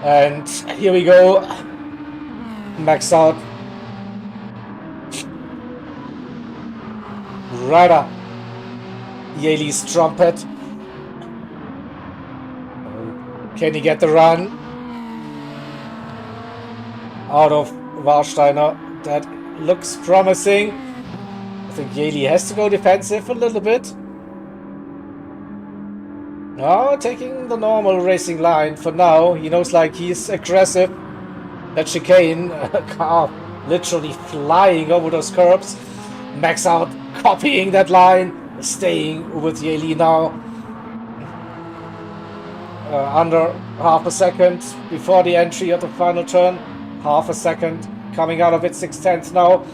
S1: And here we go. Max out. Rider. Yali's trumpet. Can he get the run out of Warsteiner? That looks promising. I think Yali has to go defensive a little bit. No, taking the normal racing line for now. He knows like he's aggressive. That chicane, car literally flying over those curbs. Max out, copying that line, staying with Yali now. Under half a second before the entry of the final turn. Half a second coming out of it, 6/10 now.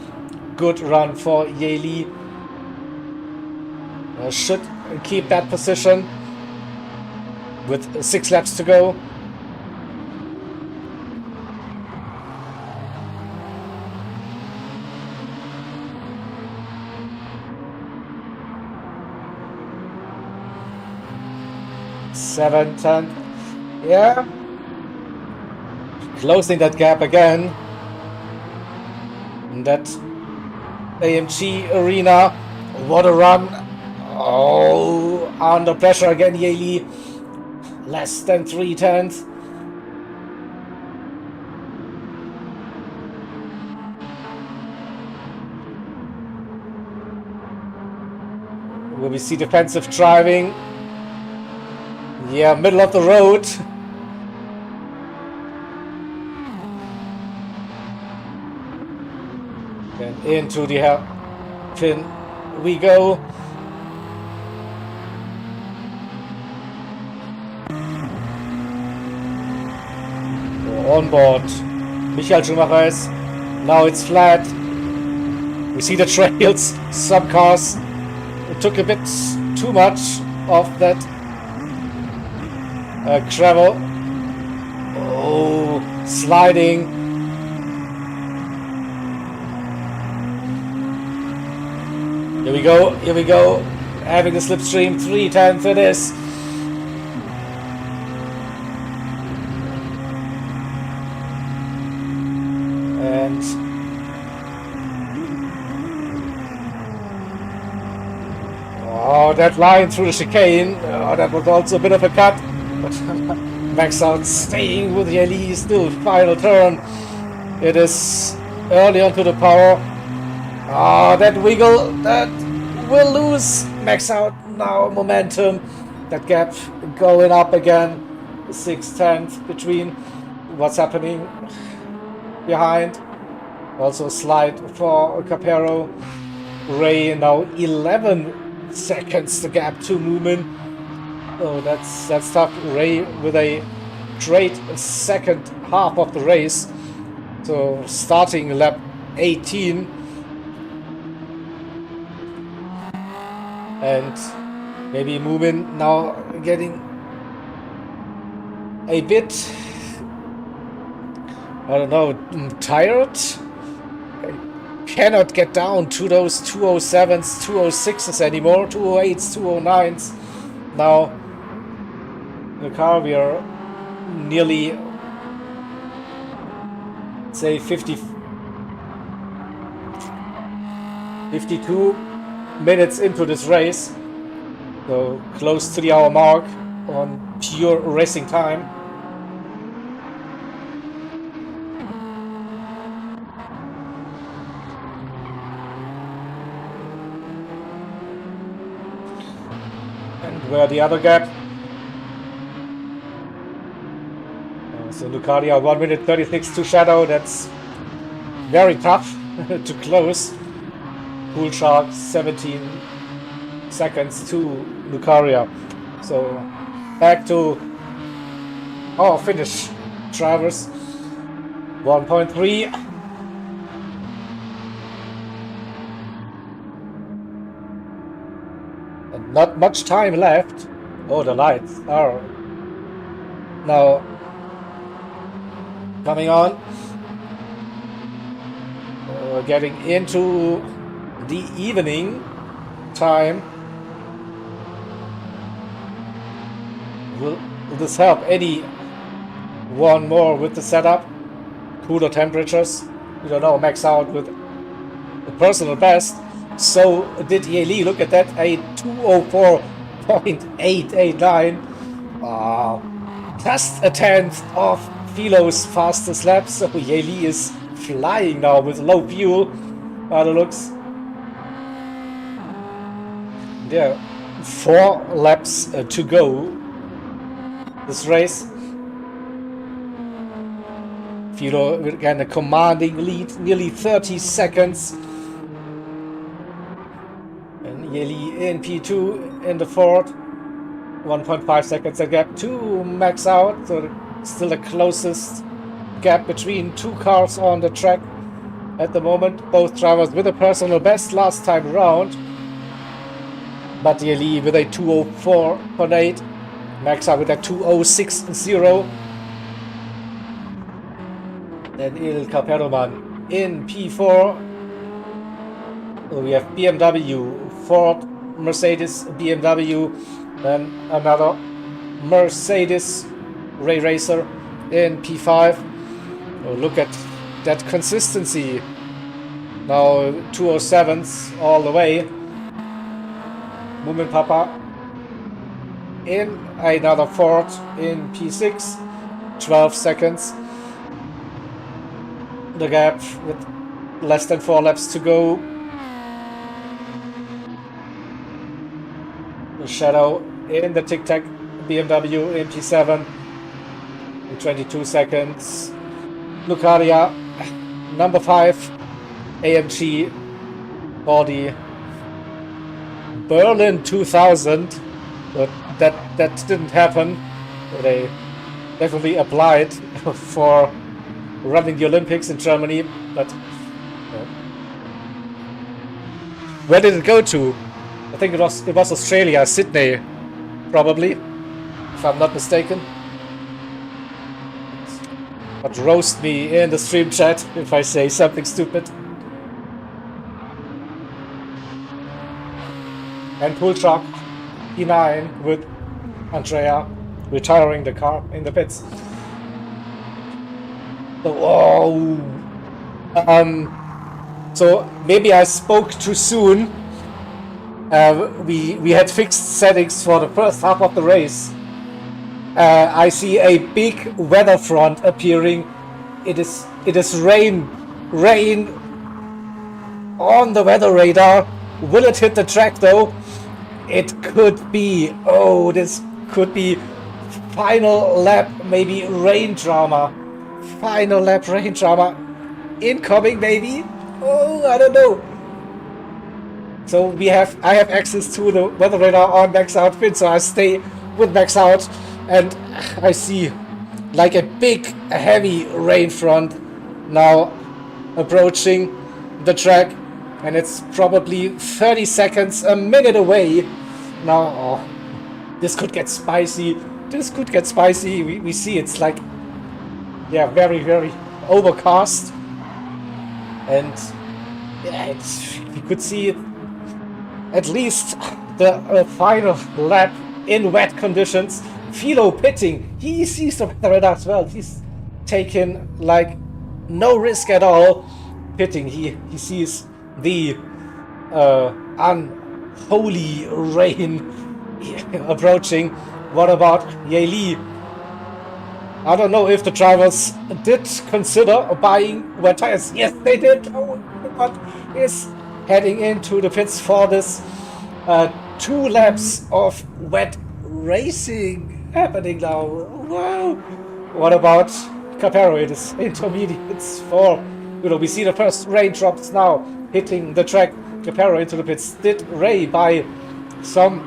S1: Good run for Yali. Should keep that position with 6 laps to go. Seven, 10. Yeah. Closing that gap again. In that AMG arena. What a run. Oh, under pressure again, Yali. Less than 3/10. Will we see defensive driving? Yeah, middle of the road. And into the hairpin we go. On board. Michael Schumacher is. Now it's flat. We see the trails. Some cars took a bit too much of that gravel. Oh, sliding. Here we go, here we go. Having the slipstream, 3/10 it is. And oh, that line through the chicane. Oh, that was also a bit of a cut. But Max out, staying with Yali, still final turn. It is early onto the power. Ah, that wiggle, that will lose. Max out now, momentum. That gap going up again. 6/10 between what's happening behind. Also slide for Capero. Ray now 11 seconds the gap to Moomin. Oh, that's tough. Ray with a great second half of the race. So starting lap 18. And maybe Moomin now getting a bit, I don't know, tired. Cannot get down to those 207s, 206s anymore, 208s, 209s. Now the car, we are nearly, say 52 minutes into this race, so close to the hour mark on pure racing time. And where the other gap? So Lucadia 1 minute 36 to Shadow. That's very tough to close. Pool Shark 17 seconds to Lucaria. So back to our finish drivers. 1.3. And not much time left. Oh, the lights are now coming on. We're getting into the evening time. Will this help anyone more with the setup? Cooler temperatures. We don't know, max out with the personal best. So did Yeli. Look at that, a 204.889. Just a tenth of Philo's fastest lap. So Yeli is flying now with low fuel by the looks. There are 4 laps to go this race. Philo again a commanding lead, nearly 30 seconds. And Yeli in P2 in the Ford, 1.5 seconds a gap to max out. So still the closest gap between 2 cars on the track at the moment. Both drivers with a personal best last time around. But Yeli with a 204.8, max out with a 206.0. Then Il Caperoman in P4. We have BMW, Ford, Mercedes, BMW, then another Mercedes Ray Racer in P5. Oh, look at that consistency. Now 207s all the way. Mumin Papa in another Ford in P6, 12 seconds. The gap with less than 4 laps to go. The shadow in the Tic Tac BMW in P7 in 22 seconds. Lucadia, number 5, AMG body. Berlin 2000, but that didn't happen. They definitely applied for running the Olympics in Germany, but where did it go to? I think it was Australia, Sydney, probably, if I'm not mistaken. But roast me in the stream chat if I say something stupid. And pull truck P9 with Andrea retiring the car in the pits. So, so maybe I spoke too soon. We had fixed settings for the first half of the race. I see a big weather front appearing. It is rain on the weather radar. Will it hit the track though? It could be. Oh, this could be final lap, maybe rain drama. Final lap rain drama incoming, maybe. Oh, I don't know. So I have access to the weather radar on max out fin, so I stay with max out, and I see like a big heavy rain front now approaching the track, and it's probably 30 seconds, a minute away now. Oh, this could get spicy. We see it's like, yeah, very, very overcast, and yeah, you could see at least the final lap in wet conditions. Philo pitting, he sees the weather radar as well. He's taken like no risk at all pitting. He sees the unholy rain approaching. What about Yeli? I don't know if the drivers did consider buying wet tires. Yes, they did. Oh, God is heading into the pits for this 2 laps of wet racing happening now. Wow. What about Capero? It is intermediates for, we see the first raindrops now hitting the track. Capero into the pits. Did Ray buy some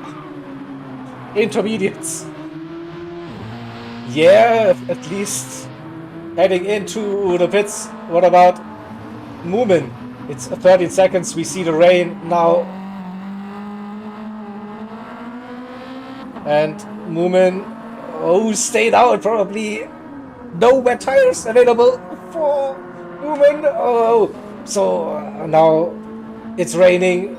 S1: intermediates? Yeah, at least heading into the pits. What about Moomin? It's 13 seconds. We see the rain now. And Moomin, oh, stayed out, probably no wet tires available for Moomin. Oh, so now it's raining.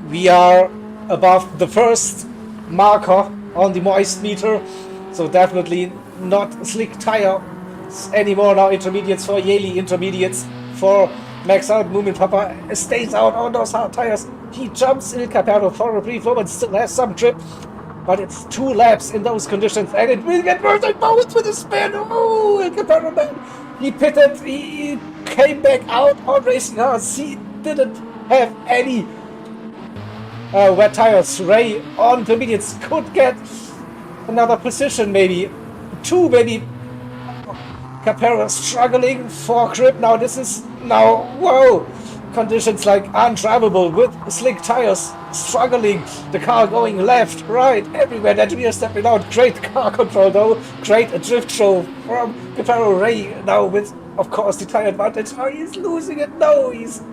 S1: We are above the first marker on the moist meter, so definitely not slick tire anymore now. Intermediates for Yeli, intermediates for max out. Moomin Papa stays out on those hard tires. He jumps Il Capero for a brief moment, still has some grip, but it's 2 laps in those conditions, and it will get worse and worse with the spin. Oh, Il Capero, man, he pitted, he came back out on racing cars. He didn't have any wet tires. Ray on intermediates could get another position, maybe 2, maybe. Capero struggling for grip now. This is now, whoa, conditions like undrivable with slick tires, struggling, the car going left, right, everywhere that we are stepping out. Great car control though, great drift show from Capero. Ray now with, of course, the tire advantage. Oh, he's losing it. No, he's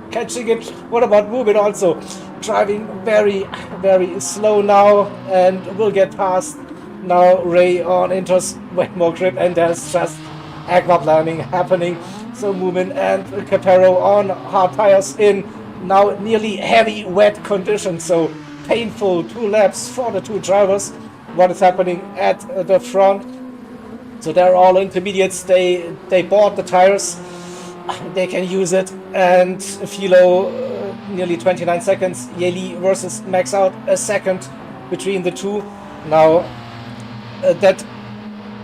S1: catching it. What about Moomin also? Driving very, very slow now and will get past. Now Ray on enters way more grip, and there's just aquaplaning happening. So Moomin and Capero on hard tires in now nearly heavy wet conditions. So painful 2 laps for the 2 drivers. What is happening at the front? So they're all intermediates. They bought the tires. They can use it. And Philo nearly 29 seconds. Yeli versus Max Out, a second between the two. Now that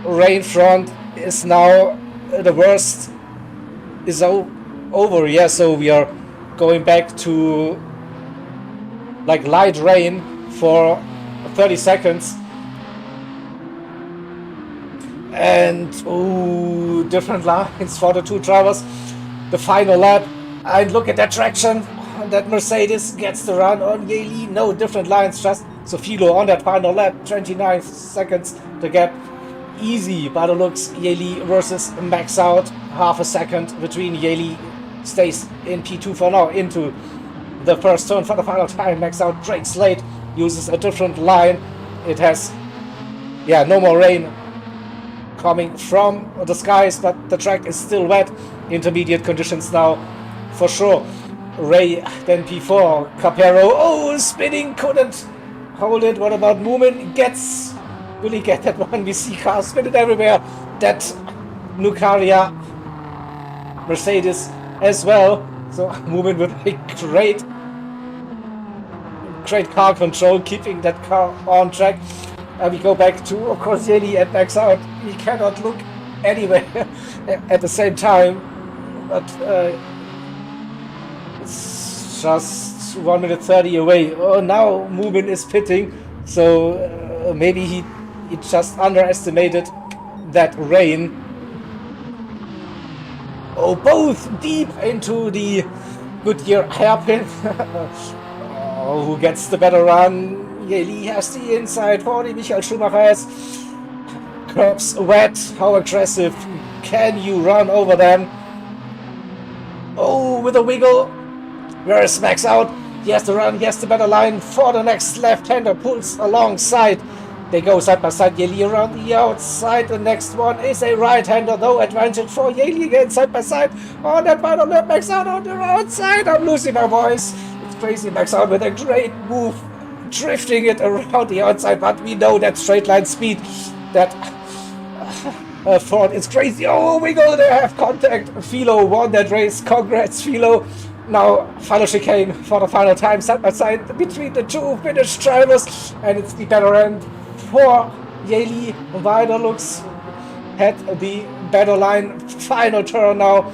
S1: rain front is now the worst is over. Yeah, so we are going back to like light rain for 30 seconds, and ooh, different lines for the 2 drivers. The final lap, and look at that traction. That Mercedes gets the run on Yeli. No different lines, just Sofilo on that final lap. 29 seconds the gap. Easy by the looks. Yeli versus Max Out. Half a second between. Yeli stays in P2 for now, into the first turn for the final time. Max Out brakes late, uses a different line. It has, yeah, no more rain coming from the skies, but the track is still wet. Intermediate conditions now for sure. Ray then P4. Capero, oh, spinning, couldn't hold it. What about Moomin? Will he get that one? We see cars spinning everywhere. That Nucaria Mercedes as well. So Moomin with a great car control, keeping that car on track. And we go back to, of course, Yeli and Max Out. He cannot look anywhere at the same time. But it's just 1 minute 30 away. Oh, now Moomin is pitting. So maybe he just underestimated that rain. Oh, both deep into the Goodyear hairpin. Oh, who gets the better run? Yeli has the inside 40. Michael Schumacher has curbs wet. How aggressive can you run over them? Oh, with a wiggle. Where is Max Out? He has the run. He has the better line for the next left-hander. Pulls alongside. They go side by side. Yeli around the outside. The next one is a right-hander, though. Advantage for Yeli again, side by side. On that final lap, Max Out on the outside. I'm losing my voice. It's crazy. Max Out with a great move, drifting it around the outside. But we know that straight line speed that Ford is crazy. Oh, wiggle. They have contact. Philo won that race. Congrats, Philo. Now, final chicane for the final time, side by side between the 2 Finnish drivers, and it's the better end for Yeli. Wider looks had the better line. Final turn now.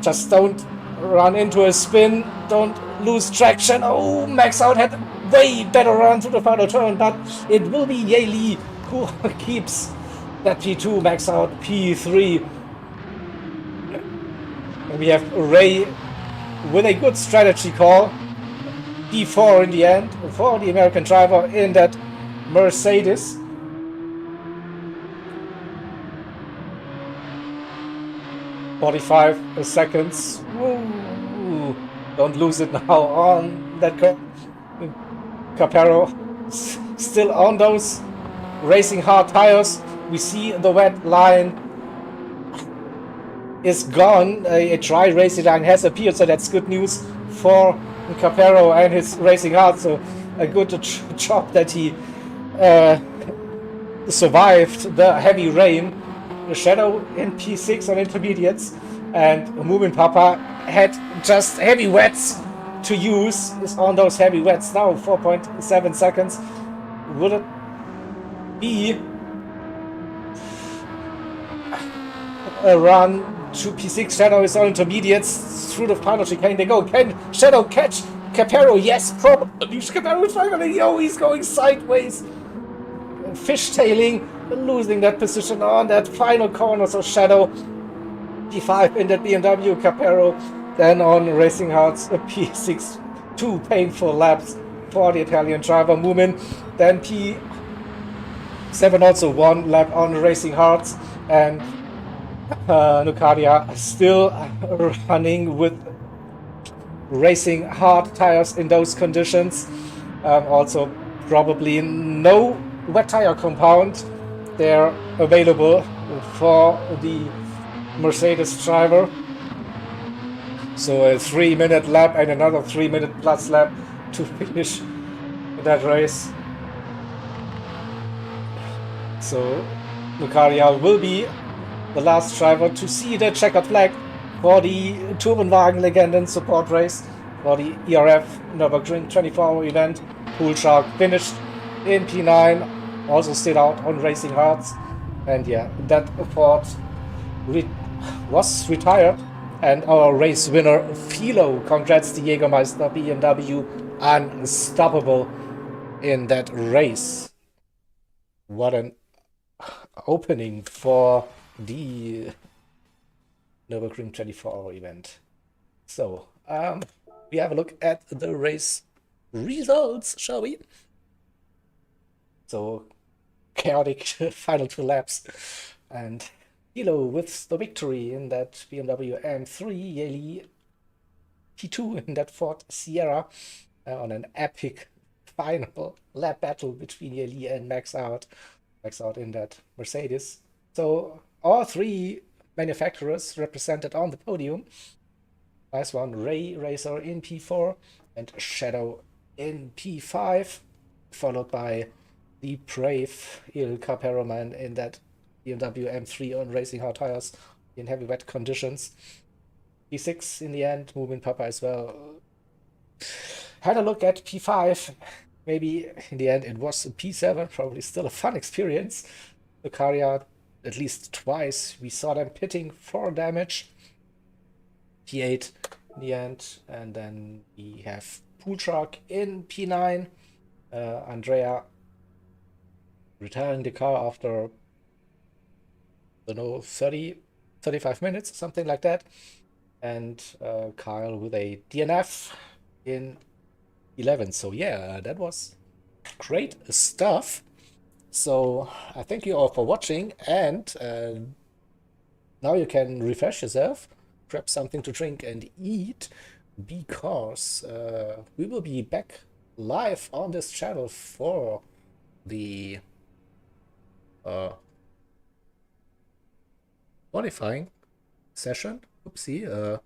S1: Just don't run into a spin. Don't lose traction. Oh, Max Out had a way better run to the final turn, but it will be Yeli who keeps that P2. Max Out P3. We have Ray with a good strategy call. P4 in the end for the American driver in that Mercedes. "45 seconds. Ooh, don't lose it now on that Capero still on those racing hard tires. We see the wet line is gone. A dry racing line has appeared, so that's good news for Capero and his racing hard. So a good job that he survived the heavy rain. The Shadow in P6 on intermediates, and Moomin Papa had just heavy wets to use. Is on those heavy wets now. 4.7 seconds. Would it be a run to P6? Shadow is on intermediates through the final chicane. They go. Can Shadow catch Capero? Yes, probably. Capero is finally. Oh, he's going sideways, fishtailing, losing that position on that final corner. So Shadow P5 in that BMW. Capero then on Racing Hearts P6. 2 painful laps for the Italian driver Moomin. Then P7 also 1 lap on Racing Hearts, and Nucadia still running with racing hard tires in those conditions. Also probably no wet tire compound there available for the Mercedes driver. So a 3-minute lap and another 3-minute plus lap to finish that race. So Nucadia will be the last driver to see the checkered flag for the Tourenwagen Legenden support race for the ERF Nürburgring 24-hour event. Pool Shark finished in P9, also stayed out on Racing Hearts, and yeah, that Ford was retired. And our race winner Philo, congrats to Jägermeister BMW, unstoppable in that race. What an opening for the Nürburgring 24-hour event. So, we have a look at the race results, shall we? So, chaotic final 2 laps. And Hilo with the victory in that BMW M3, Yeli P2 in that Ford Sierra, on an epic final lap battle between Yeli and Max Out in that Mercedes. So all 3 manufacturers represented on the podium. Nice one. Ray Racer in P4 and Shadow in P5, followed by the brave Il Caperoman in that BMW M3 on racing hard tires in heavy wet conditions. P6 in the end, Moomin Papa as well. Had a look at P5. Maybe in the end it was a P7, probably still a fun experience. The Caria, at least twice, we saw them pitting for damage. P8 in the end, and then we have Pool Shark in P9. Andrea retiring the car after, I don't know, 35 minutes, something like that. And Kyle with a DNF in 11. So yeah, that was great stuff. So I thank you all for watching, and now you can refresh yourself, grab something to drink and eat, because we will be back live on this channel for the qualifying session. Oopsie,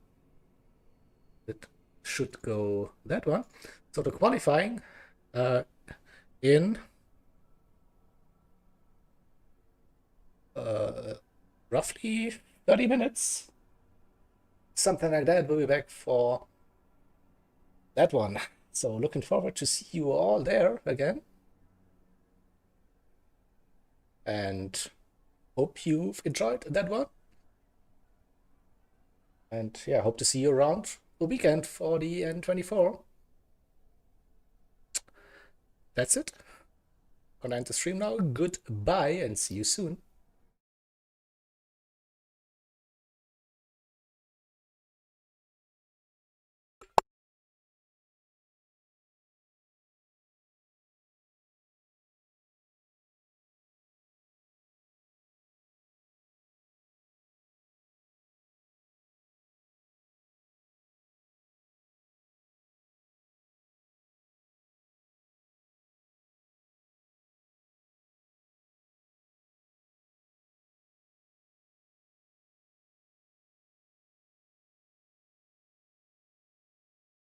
S1: it should go that one. So the qualifying in roughly 30 minutes, something like that. We'll be back for that one. So looking forward to see you all there again, and hope you've enjoyed that one. And yeah, hope to see you around the weekend for the N24. That's it. Gonna end the stream now. Goodbye and see you soon.